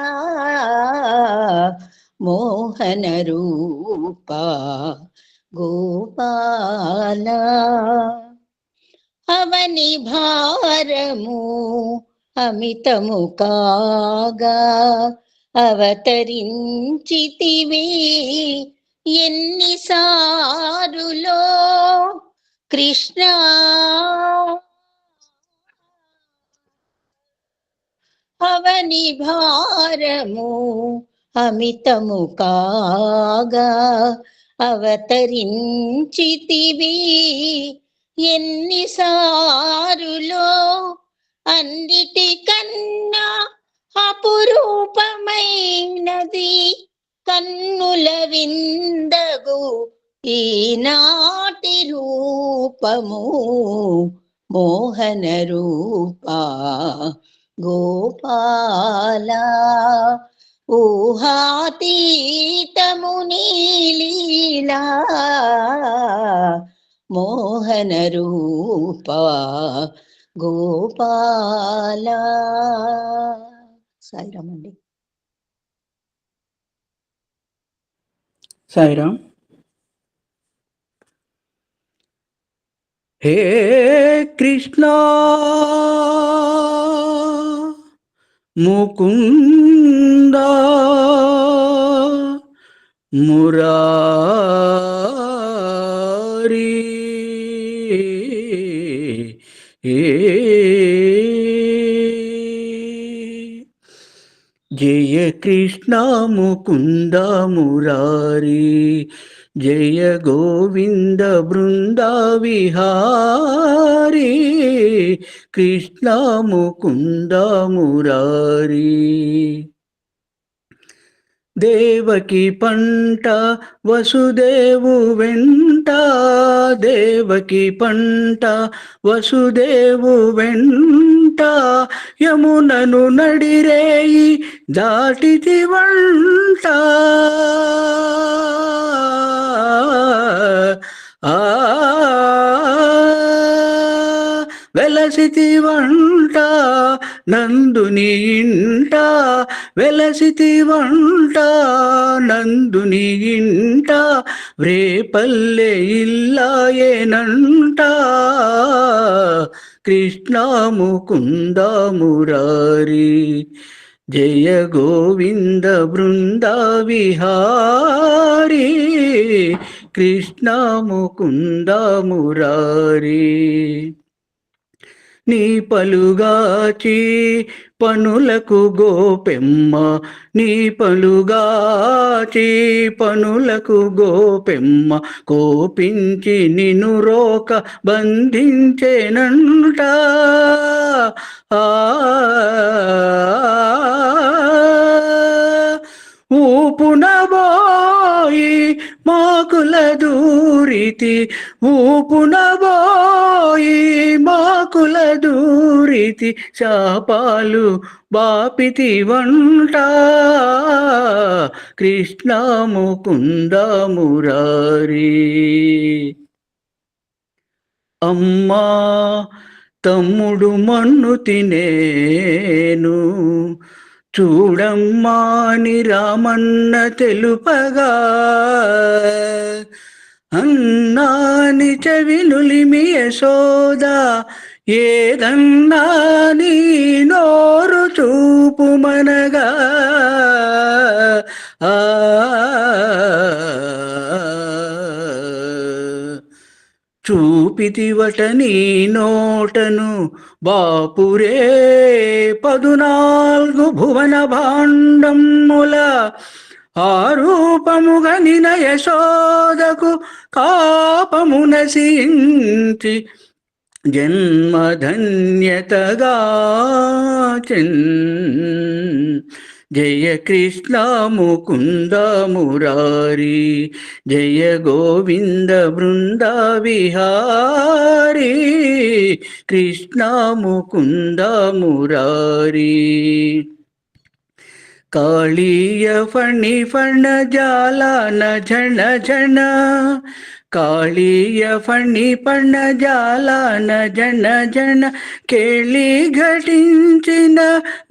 మోహన రూపా గోపాల, అవని భారము అమితము కాగా అవతరించితివి ఎన్నిసారులో కృష్ణ, అవని భారము అమితము కాగా అవతరించితివి ఎన్నిసారులో, అన్నిటికన్నా అపురూపమైనది కన్నుల విందగు ఈనాటి రూపము, మోహన రూపా గోపాల, ఊహాతీతము నీలీలా, మోహన రూపా గోపాల. సాయిరామ్ అండి. సాయిరామ్. హే కృష్ణ ముకుంద మురారి, జయ కృష్ణ ముకుంద మురారి, జయ గోవింద బృంద విహారీ, కృష్ణ ముకుంద మురారి, దేవకి పంట వసుదేవు వెంట, దేవకి పంట వసుదేవు వెంట, యమునను నడిరేయి దాటితి వంట. వెలసితి వంట నందుని ఇంట, వెలసితి వంట నందుని ఇంట, వ్రేపల్లె ఇల్లాయేనంట. కృష్ణ ముకుంద మురారి, జయ గోవింద బృంద విహారీ, కృష్ణ ముకుంద మురారి. నీ పలుగాచి పనులకు గోపెమ్మ, నీ పలుగాచి పనులకు గోపెమ్మ, కోపించి నిను రోక బంధించెనంట. ఊపునబోయి మాకుల దూరితి, ఊపునబోయి మాకుల దూరితి, శాపాలు బాపితి వంట. కృష్ణ ముకుంద మురారి. అమ్మా తమ్ముడు మన్ను తినేను, చూడమ్మా ని రామన్న తెలుపగా, అన్నాని చెవినులిమి యశోద, ఏదన్నా నీ నోరు చూపుమనగా. చూపితివట నీ నోటను బాపురే 14 భువన భాండముల, ఆరూపముగ నిన యశోదకు కాపమునసించి, జన్మధన్యతగాచెన్. జయ కృష్ణ ముకుంద మురారి, జయ గోవింద బృంద విహారీ, కృష్ణ ముకుంద మురారి. కాళీయ ఫణి ఫణ జాలాన ఝణ ఝణ, కాళీయ ఫణి ఫణ జాలాన ఝణ ఝణ, కేళి ఘటించిన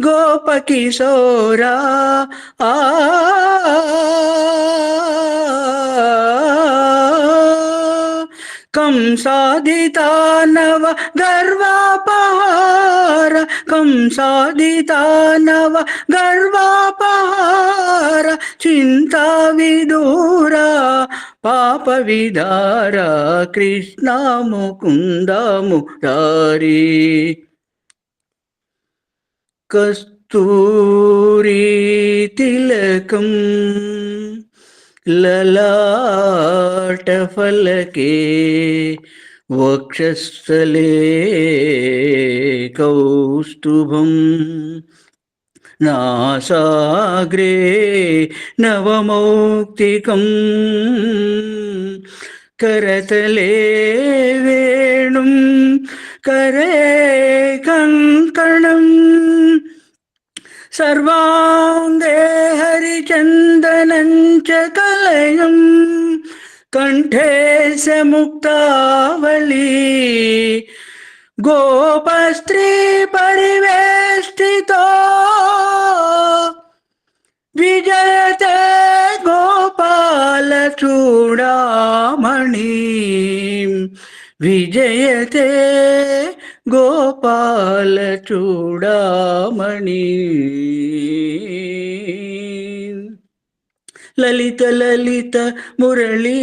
గోప కిశోరా. కంసాదితానవ గర్వాపహార, కంసాదితానవ గర్వాపహార, చింతా విదూర పాప విదార, కృష్ణ ముకుంద మురారి. కస్తూరి తిలకం లలాట ఫలకే, వక్షస్థలే కౌస్తుభం, నాసాగ్రే నవమౌక్తికం, करतले वेणुं करे कंकणं सर्वांगे हरिचंदनं च कलयं कंठे स मुक्तावली गोपस्त्री परिवेष्टितो विजयते गोपाल चूड़ामणि विजयते गोपाल चूड़ामणि ललित ललित मुरली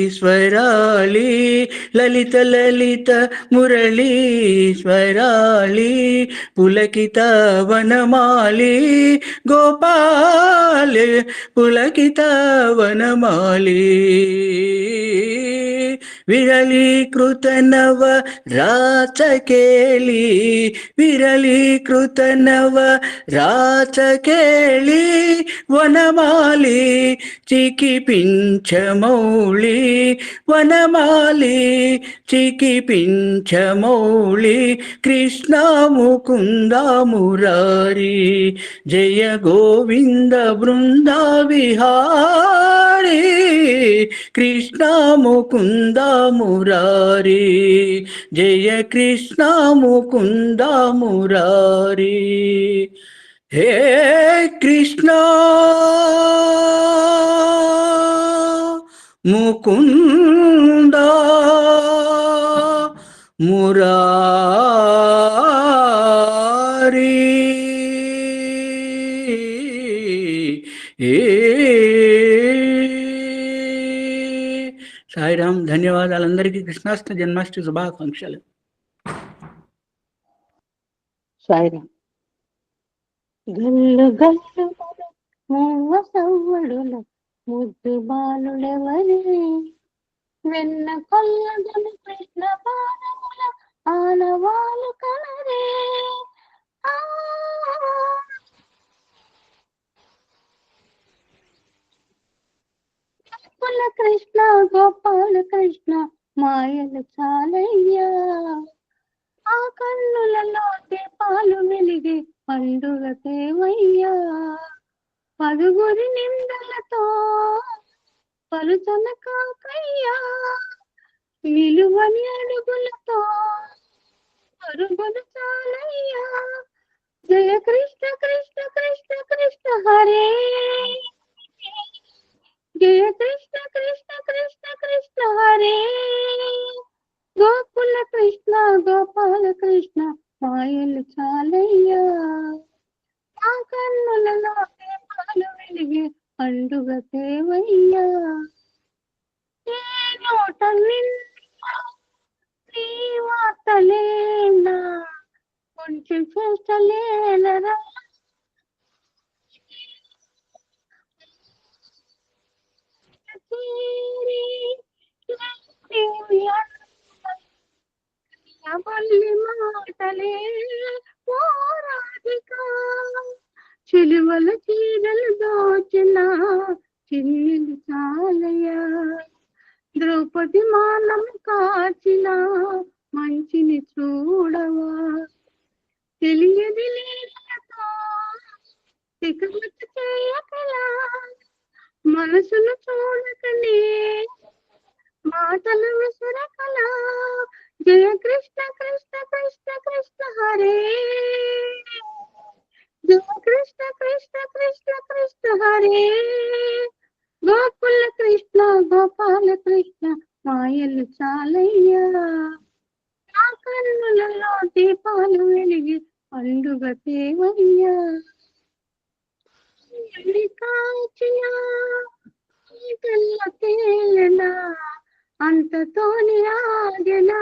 स्वराली ललित ललित मुरली स्वराली पुलकित वनमाली गोपाल पुलकित वनमाली విరళీకృత నవ రాచకేళి విరళీకృత నవ రాచకేళి వనమాలి చికిపించమౌళి వనమాలి చికిపించమౌళి కృష్ణ ముకుంద మురారి జయ గోవింద బృంద విహారీ కృష్ణ ముకుంద మురారి జయ కృష్ణ ముకుంద మురారి హే కృష్ణ ముకుంద మురారి సాయిరామ్. ధన్యవాదాలు అందరికీ. కృష్ణాష్టమి జన్మాష్టమి శుభాకాంక్షలు. సాయిరామ్. గల్లు గల్లు మూవ సవ్వడుల ముద్దు బాలుడెవరి వెన్న కొల్లగను కృష్ణ పాదముల ఆనవాలు కనరే కుల కృష్ణ గోపాల కృష్ణ మాయలు చాలయ్యా ఆ కన్నులలో దీపాలు వెలిగి పండుగ తేవయ్యా పదుగురి నిందలతో పలుచన కాకయ్యా నిలువని అడుగులతో పరుగులు చాలయ్యా జయ కృష్ణ కృష్ణ కృష్ణ కృష్ణ హరే జయ కృష్ణ కృష్ణ కృష్ణ కృష్ణ హరే గోకుల కృష్ణ గోపాల కృష్ణ మాయలు చాలయ్యా ఆ కన్నులలో దీపాలు వెలిగి పండుగ తేవయ్యా ఏ నోట నీ వార్తలేనా కొంచెం చేస్తలేనరా మాటలే పోరాధికా చిలువల చీరలు దోచిన చిన్నెలు చాలయ్యా ద్రౌపది మానం కాచిన మంచిని చూడవా తెలియది లేలతో తికమతి చేయకలా మనసును చూడకనే మాటలు విసరకలా జయ కృష్ణ కృష్ణ కృష్ణ కృష్ణ హరే జయ కృష్ణ కృష్ణ కృష్ణ కృష్ణ హరే గోకుల కృష్ణ గోపాల కృష్ణ మాయలు చాలయ్యా నా కన్నులలో దీపాలు వెలిగి పండుగ తేవయ్యా కాచిన తెల్ల తేలనా అంతతోని ఆగనా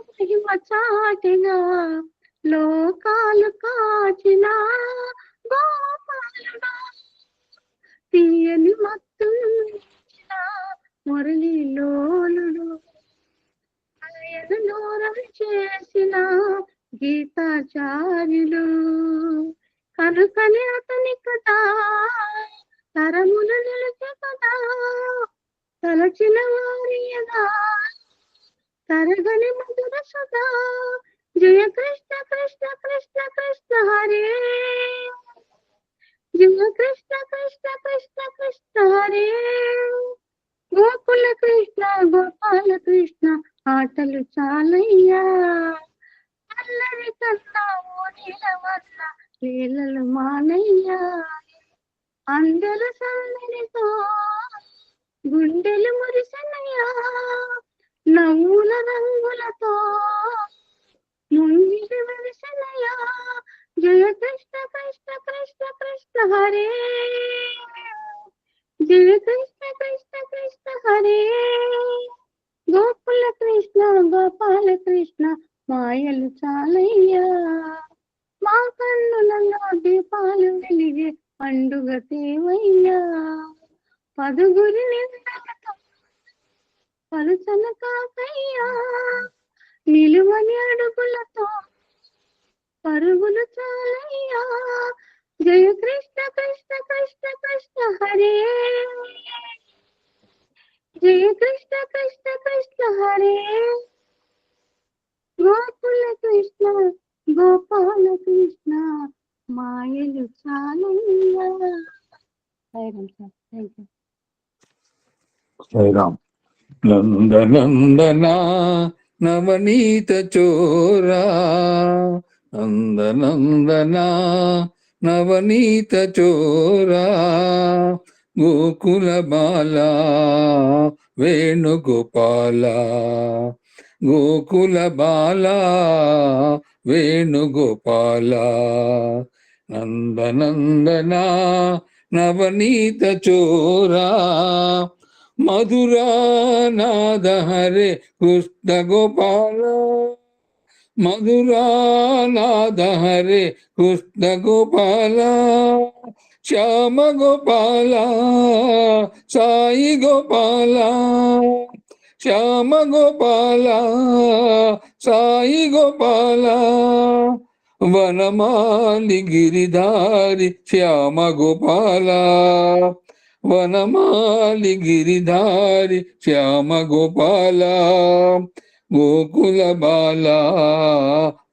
మహిమ చాటిగా లోకాలు కాచిన గోపాలుడా తీయని మత్తును మురళిలోలుడు ఆయన దూరం చేసిన గీతాచార్యులు కనుకని అతని కదా తరములు నిలిచే కదా తలచిన వారి యదా తరగని మధుర సదా జయ కృష్ణ కృష్ణ కృష్ణ కృష్ణ హరే జయ కృష్ణ కృష్ణ కృష్ణ కృష్ణ హరే గోకుల కృష్ణ గోపాల కృష్ణ ఆటలు చాలయ్యా అల్లరి కన్నా ఓడిల వల్ల లీలలు మానయ్యా అందరు సందడితో గుండెలు మురిసనయ్యా నవ్వుల రంగులతో ముంగిలి వెలిసనయ్యా జయ కృష్ణ కృష్ణ కృష్ణ కృష్ణ హరే జయ కృష్ణ కృష్ణ కృష్ణ హరే గోకుల కృష్ణ గోపాల కృష్ణ మాయలు చాలయ్యా మా మా కన్నులలో దీపాలు వెలిగే పండుగ తేవయ్యా పదుగురి నిందలతో పలుచన కాకయ్యా నిలువని అడుగులతో పరుగులు చాలయ్యా జయ కృష్ణ కృష్ణ కృష్ణ కృష్ణ హరే జయ కృష్ణ కృష్ణ కృష్ణ హరే గోకుల కృష్ణ గోపాల కృష్ణ మాయలు చాలయ్యా. Thank you. సాయిరామ్. నందనందన నవనీత చోరా నందనందన నవనీత చోరా గోకుల బాల వేణుగోపాల గోకుల బాల వేణుగోపాల నందనందన నవనీత చోరా మధురానాద హరే కృష్ణ గోపాల మధురానాద హరే కృష్ణ గోపాల శ్యామ గోపాల సాయి గోపాల శ్యామ గోపాల సాయి గోపాల వనమాలి గిరిధారి శ్యామ గోపాల వనమాలి గిరిధారి శ్యామ గోపాల గోకుల బాల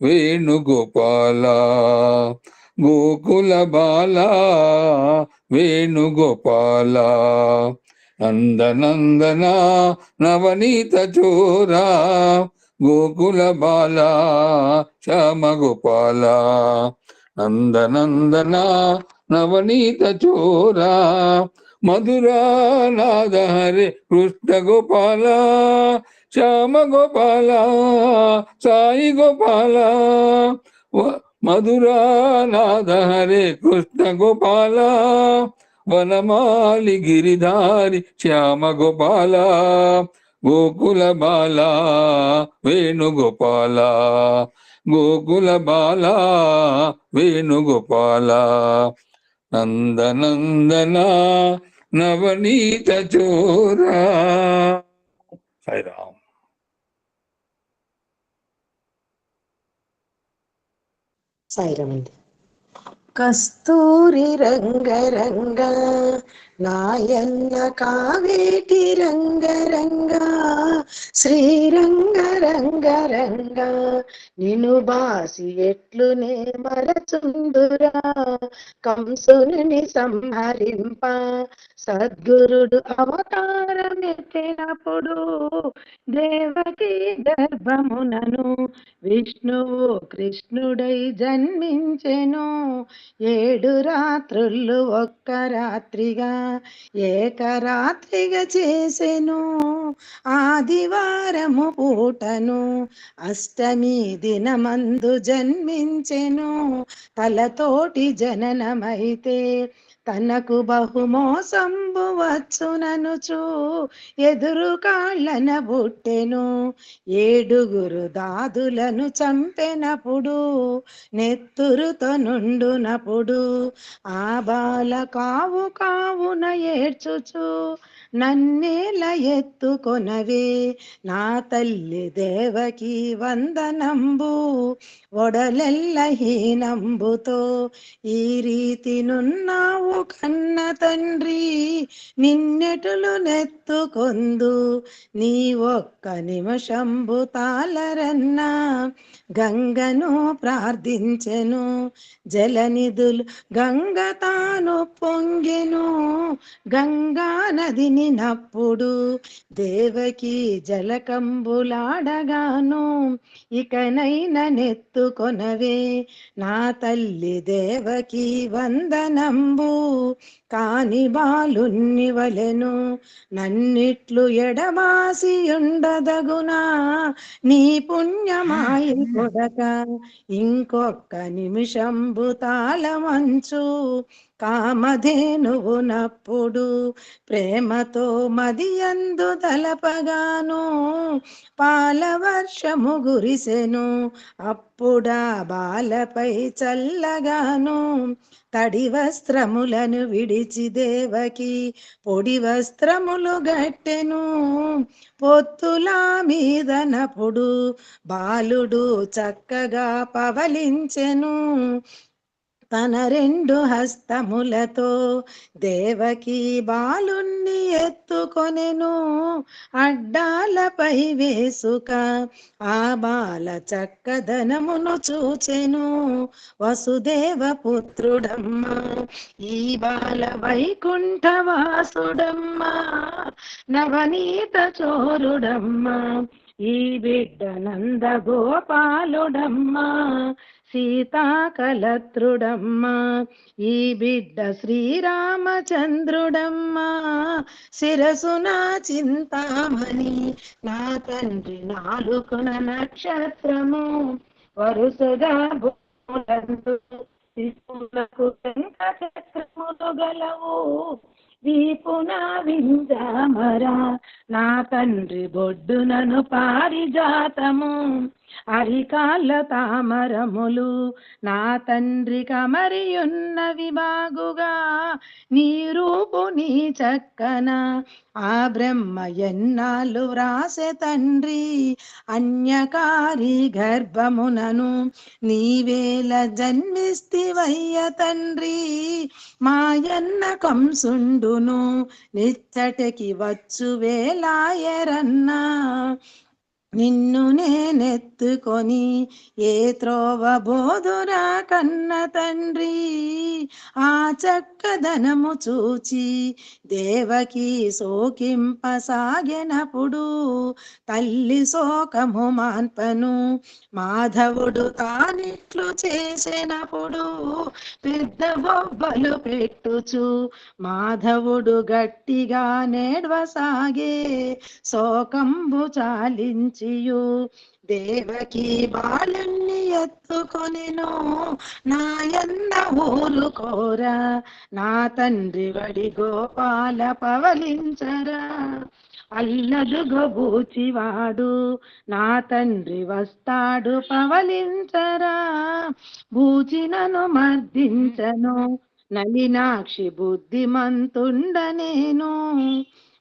వేణుగోపాల గోకుల బాల వేణుగోపాల నందనందన నవనీత చోరా గోకుల బాల శ్యామ గోపాల నందనందన నవనీత చోరా మధురానాద హరే కృష్ణ గోపాల శ్యామ గోపాల సాయి గోపాల మధురానాద హరే కృష్ణ గోపాల వనమాలి గిరిధారి శ్యామ గోపాల గోకుల బాల వేణుగోపాల గోకుల బాల వేణుగోపాల నందనందన నవనీత చోరా. సాయిరామ్. సాయిరామండి. కస్తూరి రంగరంగ నాయన్న కావేటి రంగరంగ శ్రీరంగ రంగరంగ నిను బాసి ఎట్లునే మరచుందురా కంసుని సంహరింప సద్గురుడు అవతారమెత్తినప్పుడు దేవకి గర్భమునను విష్ణువు కృష్ణుడై జన్మించెను 7 రాత్రులు ఒక్క రాత్రిగా ఏకరాత్రిగా చేసెను ఆదివారము పూటను అష్టమి దినమందు జన్మించెను తలతోటి జననమైతే తనకు బహుమోసంబు వచ్చుననుచు ఎదురు కాళ్ళన బుట్టెను 7 దాదులను చంపెనప్పుడు నెత్తురుతో నుండునప్పుడు ఆ బాల కావు కావున ఏడ్చుచు నన్నేల ఎత్తుకొనవే నా తల్లి దేవకి వందనంబు ఒడలెల్ల హీనంబుతో ఈ రీతి నున్నావు కన్న తండ్రి నిన్నెటులు నెత్తుకొందు నీ ఒక్క నిమిషంబు తాళరన్నా గంగను ప్రార్థించెను జలనిధులు గంగ తాను పొంగెను గంగా నదిని నప్పుడు దేవకి జలకంబులాడగాను ఇకనైన నెత్తుకొనవే నా తల్లి దేవకి వందనంబు కాని బాలున్ని వలెను నన్నిట్లు ఎడబాసి ఉండదగునా నీ పుణ్యమాయి కొడక ఇంకొక్క నిమిషంబు తాళమంచు కామధేనువు నప్పుడు ప్రేమతో మదియందు తలపగాను పాలవర్షము గురిసెను అప్పుడా బాలపై చల్లగాను తడి వస్త్రములను విడిచి దేవకి పొడి వస్త్రములు గట్టెను పొత్తులా మీదనప్పుడు బాలుడు చక్కగా పవలించెను తన రెండు హస్తములతో దేవకి బాలుణ్ణి ఎత్తుకొనెను అడ్డాలపై వేసుక ఆ బాల చక్కదనమును చూచెను వసుదేవ పుత్రుడమ్మ ఈ బాల వైకుంఠవాసుడమ్మ నవనీత చోరుడమ్మ ఈ బిడ్డ నంద గోపాలుడమ్మ సీతాకలత్రుడమ్మ ఈ బిడ్డ శ్రీరామచంద్రుడమ్మ శిరసున చింతామణి నా తండ్రి నాలుకన నక్షత్రము వరుసగా భూములందు శిశువులకు శంఖచక్రములు గలవు వీపున వింజామరా నా తండ్రి బొడ్డునను పారిజాతము అరికాళ్ళ తామరములు నా తండ్రి కమరియున్నవి బాగుగా నీ రూపు నీ చక్కన ఆ బ్రహ్మ ఎన్నాళ్ళు వ్రాసె తండ్రి అన్యకారి గర్భమునను నీవేల జన్మిస్తివయ్య తండ్రి మాయన్న కంసుండును నిచ్చటికి వచ్చు వేలాయరన్నా నిన్ను నేనెత్తుకొని ఏ త్రోవ బోధురా కన్న తండ్రి ఆ చక్కదనము చూచి దేవకి సోకింపసాగినప్పుడు తల్లి శోకము మాన్పను మాధవుడు తానిట్లు చేసినప్పుడు పెద్ద బొబ్బలు పెట్టుచు మాధవుడు గట్టిగా నేడ్వసాగే శోకంబు చాలించి దేవకి బాలుణ్ణి ఎత్తుకొనెను నాయన్న ఊరుకోరా నా తండ్రి వడి గోపాల పవలించరా అల్లదుగో బూచివాడు నా తండ్రి వస్తాడు పవలించరా బూచినను మర్దించను నలినాక్షి బుద్ధిమంతుండనేను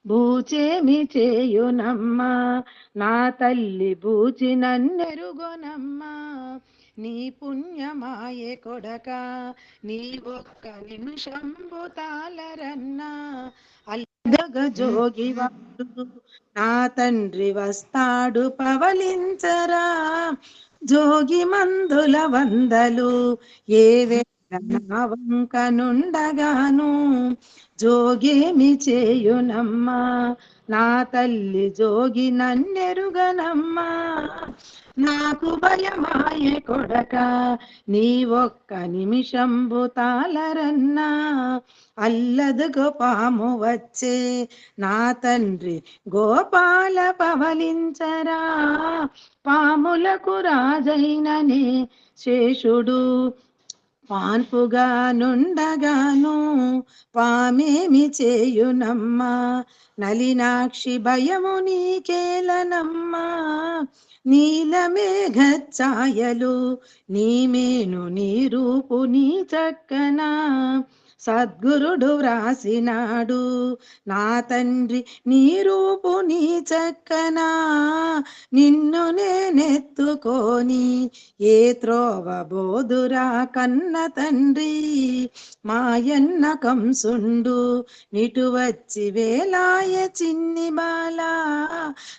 బూచేమి చేయునమ్మా నా తల్లి బూచి నన్నెరుగొనమ్మా నీ పుణ్యమాయే కొడక నీ ఒక్క నిమిషంబు తాళరన్నా అల్లగ జోగివాడు నా తండ్రి వస్తాడు పవలించరా జోగి మందుల వందలు ఏవే నా వంకనుండగాను జోగేమి చేయునమ్మా నా తల్లి జోగి నన్నెరుగనమ్మా నాకు భయమాయే కొడక నీ ఒక్క నిమిషంబు తాళరన్నా అల్లదుగో పాము వచ్చే నా తండ్రి గోపాల పవలించరా పాములకు రాజైననే శేషుడు పాన్పుగా నుండగాను పామేమి చేయునమ్మా నలినాక్షి భయము నీకేలనమ్మా నీలమేఘఛాయలు నీమేను నీ రూపు నీ చక్కనా సద్గురుడు వ్రాసినాడు నా తండ్రి నీ రూపు నీ చక్కనా నిన్ను నేనెత్తుకొని ఏ త్రోవ బోధురా కన్న తండ్రి మాయన్న కంసుండు నిటు వచ్చి వేలాయ చిన్ని బాల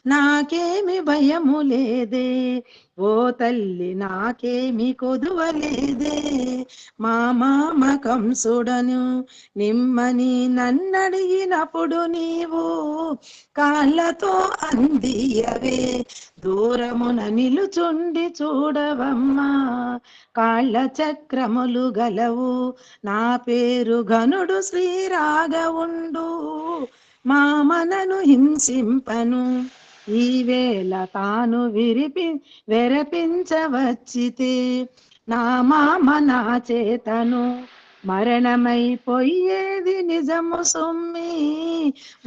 నాకేమి భయము లేదే ఓ తల్లి నాకేమి కొదువలేదే మా మామ కంసుడను నిమ్మని నన్నడిగినప్పుడు నీవు కాళ్ళతో అందియవే దూరమున నిలుచుండి చూడవమ్మా కాళ్ళ చక్రములు గలవు నా పేరు ఘనుడు శ్రీరాఘవుండు మామనను హింసింపను ఈవేళ తాను వెరపించవచ్చితే నా మామ నా చేతను మరణమైపోయేది నిజము సొమ్మి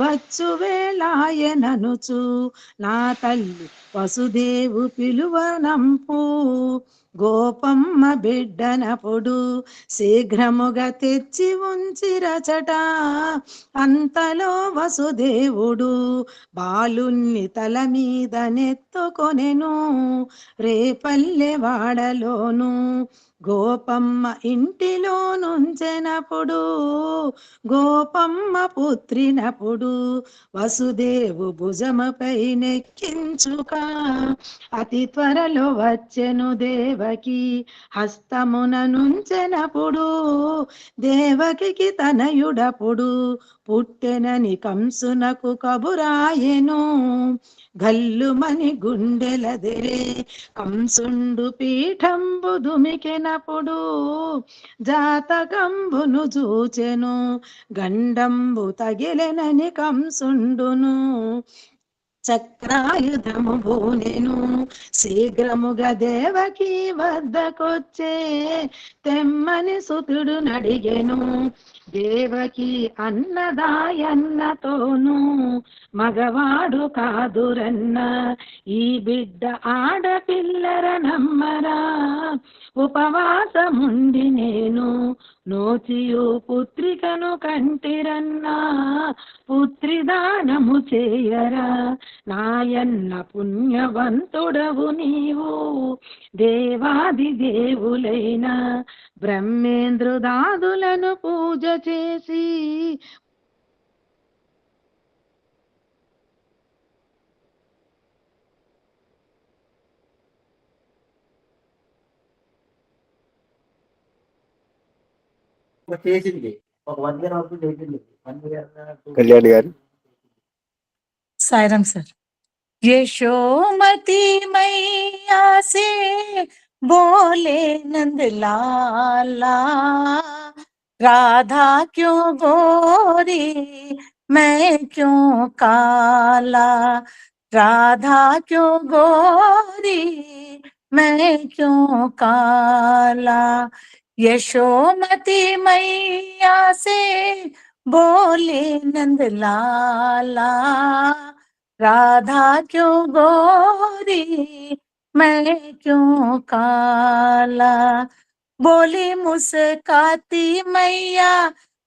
వచ్చు వేళాయననుచు నా తల్లి వసుదేవు పిలువనంపు గోపమ్మ బిడ్డనప్పుడు శీఘ్రముగా తెచ్చి ఉంచిరచట అంతలో వసుదేవుడు బాలుణ్ణి తల మీద నెత్తుకొనెను రేపల్లె వాడలోను గోపమ్మ ఇంటిలో నుంచెనప్పుడు గోపమ్మ పుత్రినప్పుడు వసుదేవు భుజముపై నెక్కించుక అతి త్వరలో వచ్చెను దేవకి హస్తమున నుంచెనప్పుడు దేవకికి తనయుడప్పుడు పుట్టెనని కంసునకు కబురాయెను గల్లుమని గుండెలదిరే కంసుండు పీఠంబు దుమికెనప్పుడు జాతకంబును చూచెను గండంబు తగిలెనని కంసుండును చక్రాయుధము బూనెను శీఘ్రముగా దేవకి వద్దకొచ్చే తెమ్మని సుతుడు నడిగెను దేవకి అన్నదాయన్నతోను మగవాడు కాదురన్న ఈ బిడ్డ ఆడపిల్లర నమ్మరా ఉపవాసముండి నేను నోచియు పుత్రికను కంటిరన్నా పుత్రిదానము చేయరా నాయన్న పుణ్యవంతుడవు నీవు దేవాది దేవులైన బ్రహ్మేంద్రుదాదులను పూజ చేసి కళ్యాణ్ గారు. सायराम सर। यशोमती मैया से बोले नंद लाला राधा क्यों गोरी मैं क्यों काला राधा क्यों गोरी मैं क्यों काला यशोमती मैया से बोले नंद लाला राधा क्यों गोरी मैं क्यों काला बोली मुस्काती मैया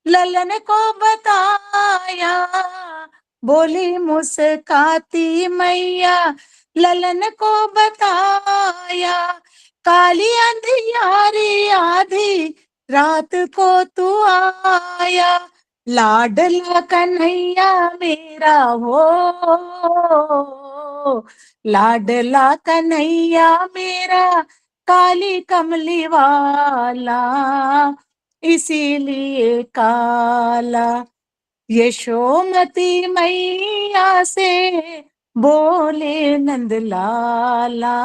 ललन को बताया बोली मुस्काती मैया ललन को बताया काली अंधियारी आधी रात को तू आया लाडला कन्हैया मेरा हो लाडला कन्हैया मेरा काली कमली वाला इसीलिए काला यशोमती मैया से बोले नंद लाला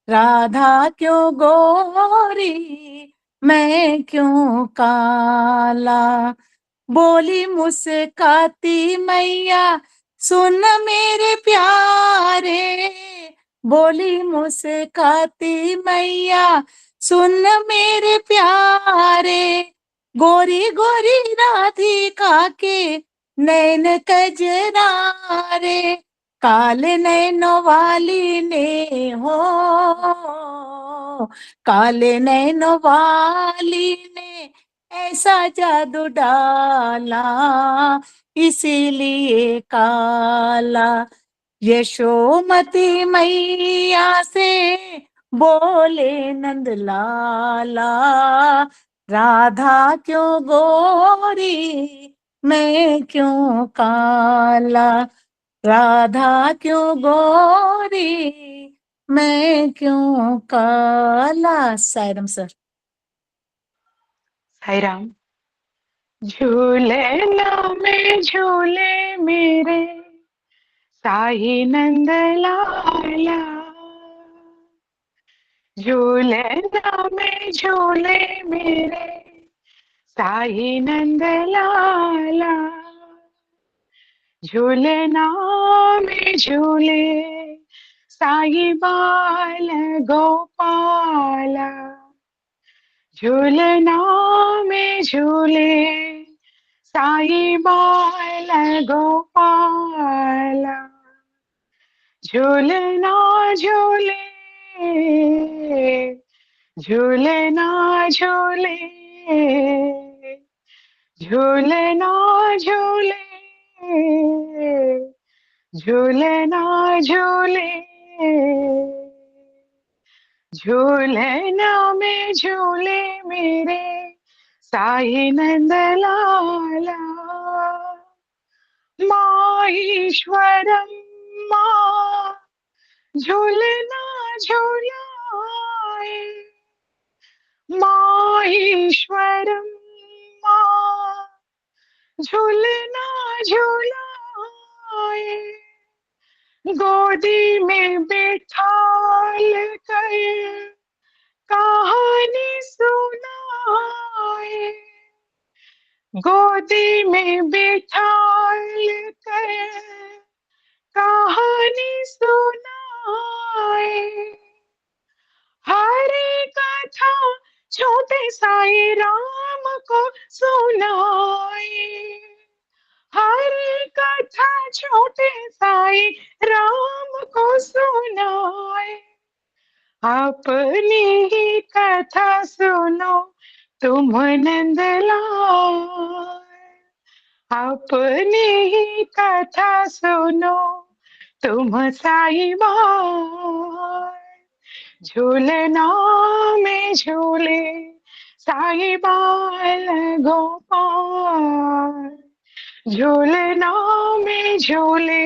राधा क्यों गोरी मैं क्यों काला बोली मुस्काती मैया सुन मेरे प्यारे बोली मुस्काती मैया सुन मेरे प्यारे गोरी गोरी राधिका के नैन कजरारे काले नैनो वाली ने हो काले नैनो वाली ने ऐसा जादू डाला इसीलिए काला यशोमती मैया से बोले नंद लाला राधा क्यों गोरी मैं क्यों काला राधा क्यों गोरी मैं क्यों काला सायरम सर। साईराम। झूले ना में झूले मेरे साई नंद लाला झूले ना में झूले मेरे साई नंद लाला झूले ना में झूले साई बाल गोपाला झूलना में झूले साई बाल गोपाल झूलना झूले झूलना झूले झूलना झूले झूलना झूले झूलना में झूले मेरे साई नंद लाला माईश्वरम माँ झूलना झूलाए माईश्वरम माँ झूलना झूलाए गोदी में बैठाल कर कहानी सुनाए गोदी में बैठाल कर कहानी सुनाए हरे कथा छोटे साई राम को सुनाए हरे कथा छोटे साई राम को सुनाए अपनी ही कथा सुनो तुम नंदलाल अपनी ही कथा सुनो तुम साई बाल झूलना में झूले साई बाल गोपाल झूलना में झूले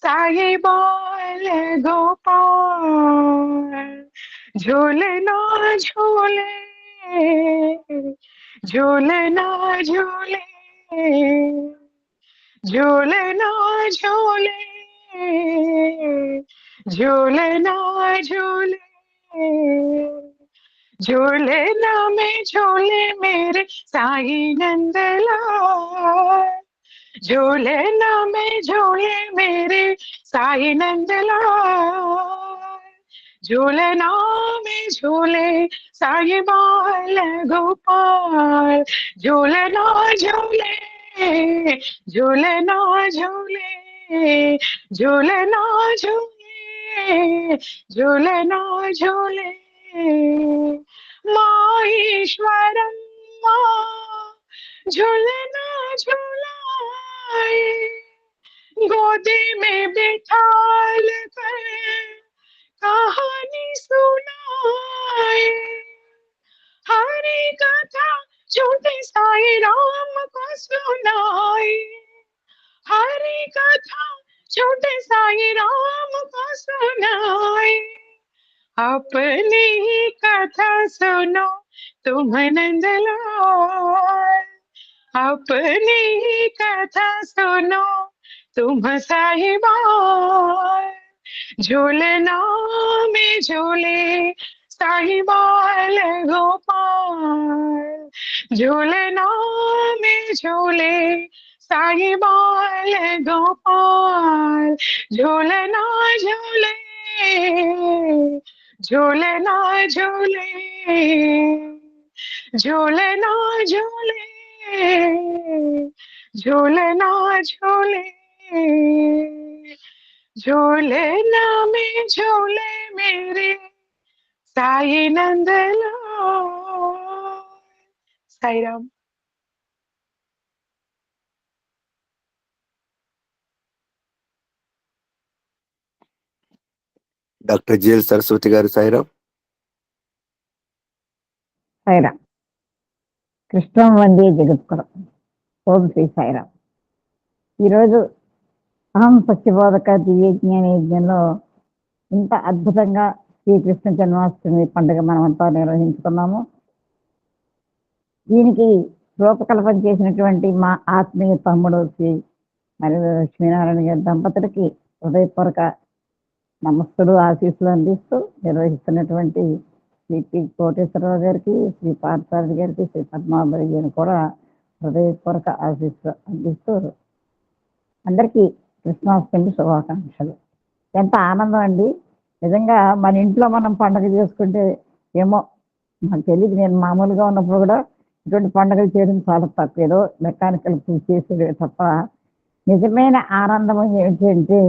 साई बाल गोपाल झूलना झूले झूलना झूले झूलना झूले झूलना झूले झूलना में झूले मेरे साई नंदलाल झूलना में झूले मेरे साई नंदलाल झूलना में झूले साई बाल गोपाल झूलना झूले झूलना झूले झूलना झूले झूलना झूले माईश्वरम माँ झूलना झूलाए गोदी में बिठाल कर कहानी सुनाए हरी कथा छोटे साई राम को सुनाए हरी कथा छोटे साई राम को सुनाए अपनी ही कथा सुनो तुम नंदलाल अपनी ही कथा सुनो तुम साई बाल झूलना में झूले साई बाल गोपाल झूलना में झूले साई बाल गोपाल झूलना झूले झूलना झूले झूलना झूले झूलना झूले झूलना में झूले मेरे साई नंदलाल साई राम డాక్టర్ జిఎల్ సరస్వతి గారు సాయిరాం. సాయిరాం. కృష్ణం వందే జగద్గురు. ఓం శ్రీ సాయిరాం. ఈరోజు అహం సత్యబోధక దివ్య జ్ఞాన యజ్ఞంలో ఇంత అద్భుతంగా శ్రీకృష్ణ జన్మాష్టమి పండుగ మనమంతా నిర్వహించుకున్నాము. దీనికి రూపకల్పన చేసినటువంటి మా ఆత్మీయ తమ్ముడు శ్రీ మల్లెల లక్ష్మీనారాయణ గారి దంపతులకి హృదయపూర్వక నమస్తులు ఆశీస్సులు అందిస్తూ నిర్వహిస్తున్నటువంటి శ్రీ పి కోటేశ్వరరావు గారికి, శ్రీ పార్థసారథి గారికి, శ్రీ పద్మావతి గారిని కూడా హృదయపూర్వక ఆశీస్సులు అందిస్తూ అందరికీ కృష్ణాష్టమి శుభాకాంక్షలు. ఎంత ఆనందం అండి నిజంగా. మన ఇంట్లో మనం పండుగ చేసుకుంటే ఏమో నాకు తెలియదు, నేను మామూలుగా ఉన్నప్పుడు కూడా ఇటువంటి పండుగలు చేయడం చాలా తక్కువ, ఏదో మెకానికల్ చేసేది తప్ప నిజమైన ఆనందం ఏమిటంటే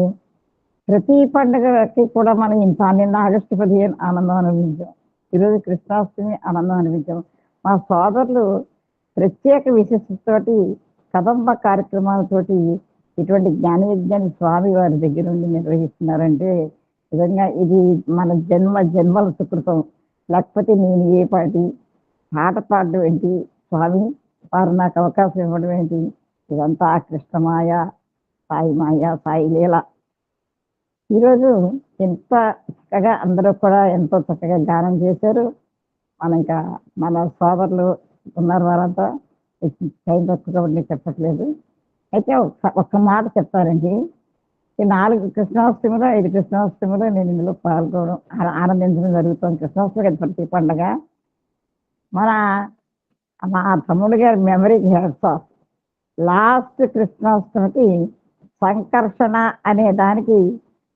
ప్రతి పండుగకి కూడా మనం ఇంత నిన్న ఆగస్టు 15 ఆనందం అనిపించాం, ఈరోజు కృష్ణాష్టమి ఆనందం అనిపించాం. మా సోదరులు ప్రత్యేక విశిష్టతోటి కదంబ కార్యక్రమాలతోటి ఇటువంటి జ్ఞాన విజ్ఞాని స్వామి వారి దగ్గర నుండి నిర్వహిస్తున్నారంటే నిజంగా ఇది మన జన్మల సుకృతం. లేకపోతే నేను ఏ పాటి పాట పాడడం ఏంటి, స్వామి వారు నాకు అవకాశం ఇవ్వడం ఏంటి, ఇదంతా కృష్ణమాయ, సాయి మాయ, సాయి లీల. ఈరోజు ఎంత చక్కగా అందరూ కూడా ఎంతో చక్కగా గానం చేశారు. మన సోదరులు ఉన్నారు, వారంతా టైం తక్కువ కాబట్టి చెప్పట్లేదు. అయితే ఒక్క మాట చెప్తారండి, ఈ 4 కృష్ణాష్టమిలో 5 కృష్ణాష్టమిలో నేను ఇందులో పాల్గొనడం ఆనందించడం జరుగుతుంది. కృష్ణాష్టమి కదా ప్రతి పండగ. మా తమ్ముడు గారి మెమరీకి హ్యాట్స్ ఆఫ్. లాస్ట్ కృష్ణాష్టమికి సంకర్షణ అనే దానికి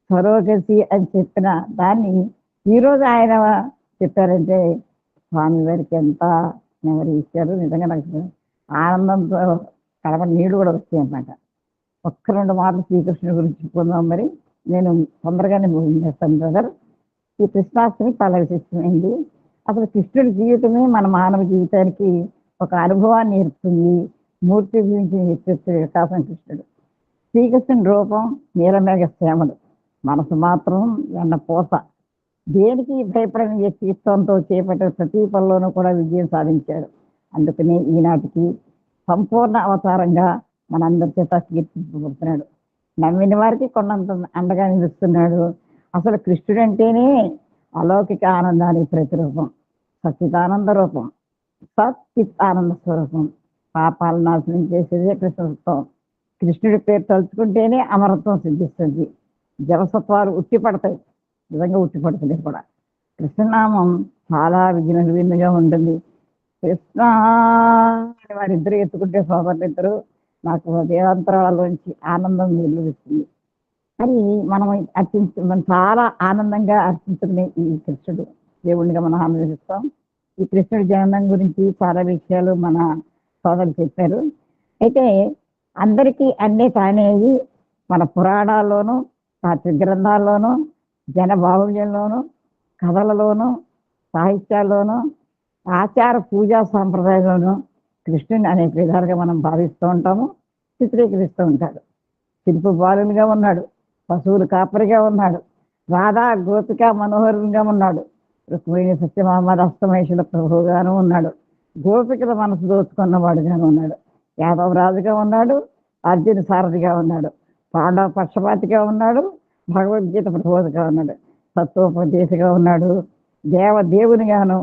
సరోగసి అని చెప్పిన దాన్ని ఈరోజు ఆయన చెప్పారంటే స్వామి వారికి ఎంత మెమరీ ఇచ్చారు. నిజంగా నాకు ఆనందంతో కడప నీళ్ళు కూడా వచ్చాయి అన్నమాట. 1-2 మాటలు శ్రీకృష్ణుడి గురించి చెప్పుకుందాం. మరి నేను తొందరగానే ముగించేస్తాను బ్రదర్. ఈ కృష్ణాష్టమి చాలా విశిష్టమైంది. అసలు కృష్ణుడి జీవితమే మన మానవ జీవితానికి ఒక అనుభవాన్ని నేర్పుతుంది. మూర్తి గురించి చెప్పే వికాసం కృష్ణుడు. శ్రీకృష్ణుడి రూపం నీలమేఘ శ్యామలు, మనసు మాత్రం ఎన్న పూస. దేనికి భయపడని వ్యక్తిత్వంతో చేపట్టిన ప్రతి పనిలోనూ కూడా విజయం సాధించాడు. అందుకనే ఈనాటికి సంపూర్ణ అవతారంగా మనందరి చేత కీర్తించబడుతున్నాడు. నమ్మిన వారికి కొండంత అండగా నిలుస్తున్నాడు. అసలు కృష్ణుడు అంటేనే అలౌకిక ఆనందానికి ప్రతిరూపం, సచ్చిదానంద రూపం, సచ్చిత్ ఆనంద స్వరూపం. పాపాలను నాశనం చేసేదే కృష్ణత్వం. కృష్ణుడి పేరు తలుచుకుంటేనే అమరత్వం సిద్ధిస్తుంది. జవసత్వాలు ఉట్టిపడతాయి, నిజంగా ఉట్టిపడుతుంది కూడా. కృష్ణనామం చాలా విఘ్నుగా ఉంటుంది. కృష్ణ అని వారిద్దరు ఎత్తుకుంటే సోదరులిద్దరు నాకు దేవాంతరాలలోంచి ఆనందం వెలువరిస్తుంది. అని మనం మనం చాలా ఆనందంగా అర్చించుకునే ఈ కృష్ణుడు దేవుడిగా మనం ఆనందిస్తాం. ఈ కృష్ణుడి జననం గురించి చాలా విషయాలు మన సోదరులు చెప్పారు. అయితే అందరికీ అన్నీ తానేవి మన పురాణాల్లోనూ, శాస్త్ర గ్రంథాల్లోనూ, జన బాహుళ్యంలోనూ, కథలలోనూ, సాహిత్యాల్లోనూ, ఆచార పూజా సాంప్రదాయంలోనూ కృష్ణుని అనేక విధాలుగా మనం భావిస్తూ ఉంటాము, చిత్రీకరిస్తూ ఉంటాడు. శిల్ప బాలునిగా ఉన్నాడు, పశువులు కాపరిగా ఉన్నాడు, రాధా గోపిక మనోహరంగా ఉన్నాడు, రుక్మిణి సత్యమామ అస్తమేషుల ప్రభువుగాను ఉన్నాడు, గోపికల మనసు దోచుకున్నవాడుగాను ఉన్నాడు, యాదవ రాజుగా ఉన్నాడు, అర్జున సారథిగా ఉన్నాడు, పాండవ పక్షపాతిగా ఉన్నాడు, భగవద్గీత ప్రబోధగా ఉన్నాడు, తత్వోపదేశగా ఉన్నాడు, దేవునిగాను,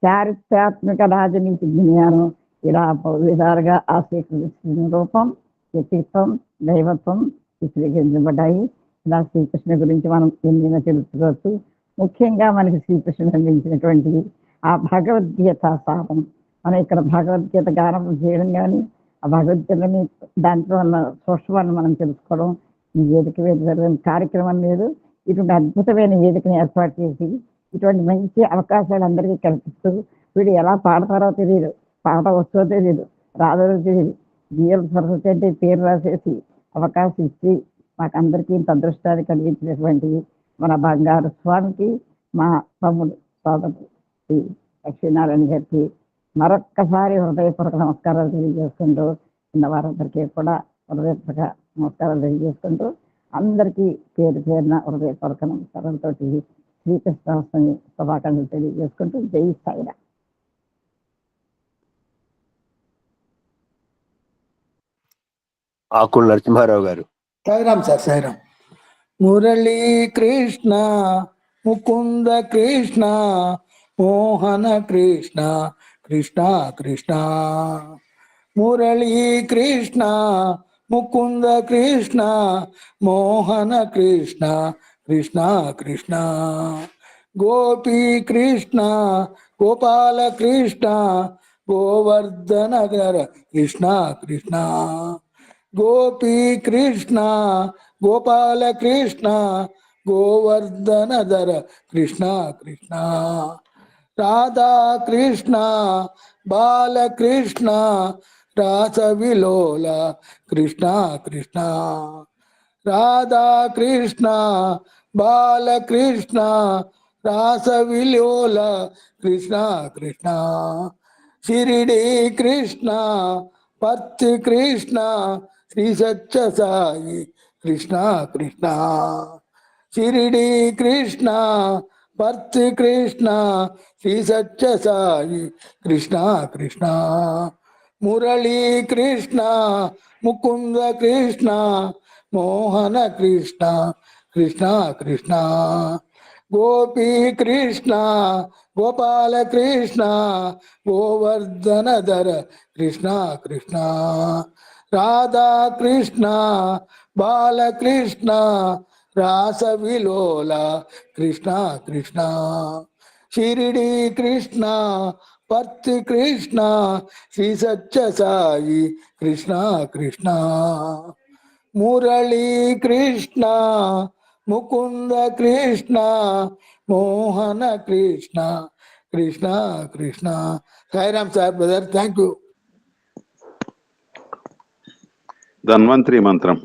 చారిత్రాత్మక రాజనీతి జ్ఞానం. ఇలా విధాలుగా ఆ శ్రీకృష్ణ రూపం, వ్యక్తిత్వం, దైవత్వం చిత్రీకరించబడ్డాయి. ఇలా శ్రీకృష్ణ గురించి మనం ఎన్నైనా తెలుసుకోవచ్చు. ముఖ్యంగా మనకి శ్రీకృష్ణుడు అందించినటువంటి ఆ భగవద్గీత సారం. మనం ఇక్కడ భగవద్గీత గానం చేయడం కానీ, ఆ భగవద్గీతని దాంట్లో ఉన్న సూక్ష్మాన్ని మనం తెలుసుకోవడం ఈ వేదిక జరిగిన కార్యక్రమం లేదు. ఇటువంటి అద్భుతమైన వేదికను ఏర్పాటు చేసి ఇటువంటి మంచి అవకాశాలు అందరికీ కల్పిస్తూ, వీడు ఎలా పాడతారో తెలియదు, పాట వస్తుందో తెలియదు, రాదో తెలియదు, జీఎల్ సరస్వతి అంటే పేరు రాసేసి అవకాశం ఇచ్చి మాకందరికీ ఇంత అదృష్టాన్ని కలిగించినటువంటి మన బంగారు స్వామికి, మా తమ్ముడు సోదరుడు శ్రీ లక్ష్మీనారాయణ గారికి మరొక్కసారి హృదయపూర్వక నమస్కారాలు తెలియజేసుకుంటూ, ఉన్న వారందరికీ కూడా హృదయపూర్వక నమస్కారాలు తెలియజేసుకుంటూ, అందరికీ పేరు పేరున హృదయపూర్వక నమస్కారాలతో శ్రీకృష్ణాష్టమి శుభాకాంక్షలు తెలియజేసుకుంటూ జై సాయిరామ్. ఆకుల నరసింహారావు గారు. సాయిరామ్ సార్, సాయిరామ్. మురళీ కృష్ణ ముకుంద కృష్ణ మోహన కృష్ణ కృష్ణ కృష్ణ, మురళీ కృష్ణ ముకుంద కృష్ణ మోహన కృష్ణ కృష్ణ కృష్ణ, గోపీ కృష్ణ గోపాల కృష్ణ గోవర్ధనధర కృష్ణ కృష్ణ, గోపీ కృష్ణ గోపాల కృష్ణ గోవర్ధనధర కృష్ణ కృష్ణ, రాధాకృష్ణ బాలకృష్ణ రాసవిలోల కృష్ణ కృష్ణ రాధాకృష్ణ బాలకృష్ణ రాసవిలోల కృష్ణ కృష్ణ షిరిడి కృష్ణ పత్తి కృష్ణ శ్రీ సత్య సాయి కృష్ణ కృష్ణ షిరిడి కృష్ణ పత్తి కృష్ణ శ్రీ సత్య సాయి కృష్ణ కృష్ణ మురళీ కృష్ణ ముకుంద కృష్ణ మోహన కృష్ణ కృష్ణ కృష్ణ గోపీ కృష్ణ గోపాల కృష్ణ గోవర్ధనధర కృష్ణ కృష్ణ రాధా కృష్ణ బాలకృష్ణ రాసవిలోల కృష్ణ కృష్ణ షిరిడి కృష్ణ పత్తి Krishna Shri Satya Sai Krishna Krishna Murali Krishna Mukunda Krishna Mohana Krishna Krishna Krishna. Sairam sir brother, thank you. Dhanvantari మంత్రం.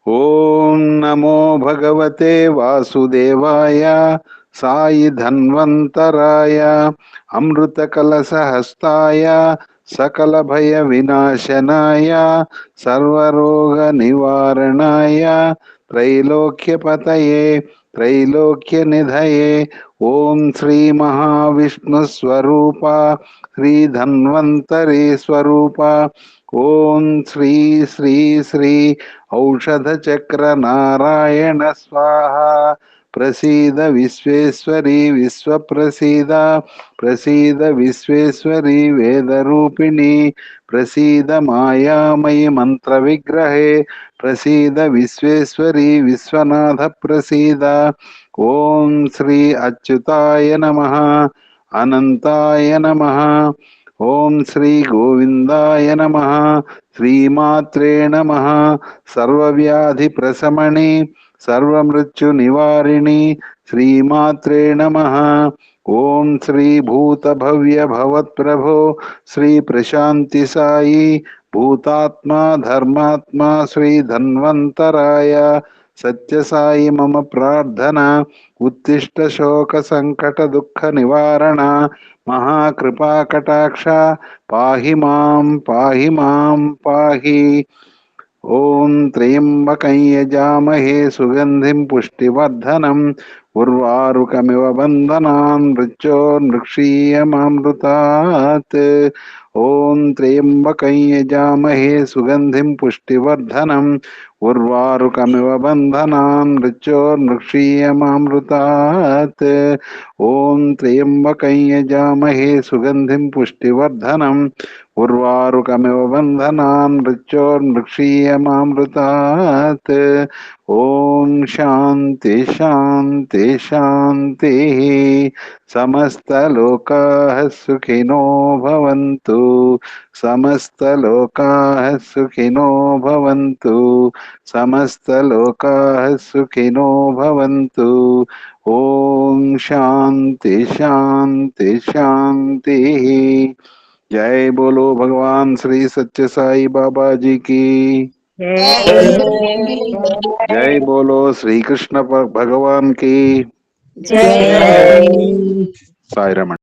ఓం నమో భగవతే వాసుదేవాయ సాయి ధన్వంతరాయ అమృత కలశహస్తాయ సకల భయ వినాశనాయ సర్వరోగ నివారణాయ త్రైలోక్యపతయే త్రైలోక్య నిధయే ఓం శ్రీ మహావిష్ణు స్వరూప శ్రీ ధన్వంతరి స్వరూప ఓం శ్రీ శ్రీ శ్రీ ఔషధ చక్ర నారాయణ స్వాహ. ప్రసీద విశ్వేశ్వరి విశ్వప్రసీద ప్రసీద విశ్వేశ్వరి వేదరూపిణి ప్రసీద మాయామయి మంత్ర విగ్రహే ప్రసీద విశ్వేశ్వరి విశ్వనాథ ప్రసీద. ఓం శ్రీ అచ్యుతాయ నమః అనంతాయ నమః. ఓం శ్రీ గోవిందాయ నమః. శ్రీమాత్రే నమః. సర్వవ్యాధి ప్రశమని సర్వమృత్యు నివారిణి శ్రీమాత్రే నమః. ఓం శ్రీ భూత భవ్య భవత్ప్రభో శ్రీ ప్రశాంతి సాయి భూతాత్మా ధర్మాత్మా శ్రీ ధన్వంతరాయ సత్య సాయి మమ ప్రార్థన ఉత్తిష్ట శోక సంకట దుఃఖ నివారణ మహాకృపా కటాక్ష పాహి మాం పాహి మాం పాహి. ఓం త్రయంబకం యజామహే సుగంధిం పుష్టివర్ధనం ఉర్వారుకమివ బంధనాన్ మృత్యోర్మృక్షీయమామృతాత్. ఓం త్రయంబకం యజామహే సుగంధిం పుష్టివర్ధనం ఉర్వారుకమివ బంధనాన్ మృత్యోర్మృక్షీయమామృతాత్. ఓం త్రయంబకం యజామహే సుగంధిం పుష్టివర్ధనం ఉర్వారుకమివ బంధనాన్ మృత్యోర్మృక్షీయమామృతాత్. ఓం శాంతి శాంతి శాంతి. సమస్తలోకాః సుఖినో భవంతు. సమస్తలోకాః సుఖినో భవంతు. సమస్తలోకాః సుఖినో భవంతు. ఓం శాంతి శాంతి శాంతి. जय बोलो भगवान श्री सत्य साई बाबा जी की जय बोलो श्री कृष्ण भगवान की जय। साई रमन।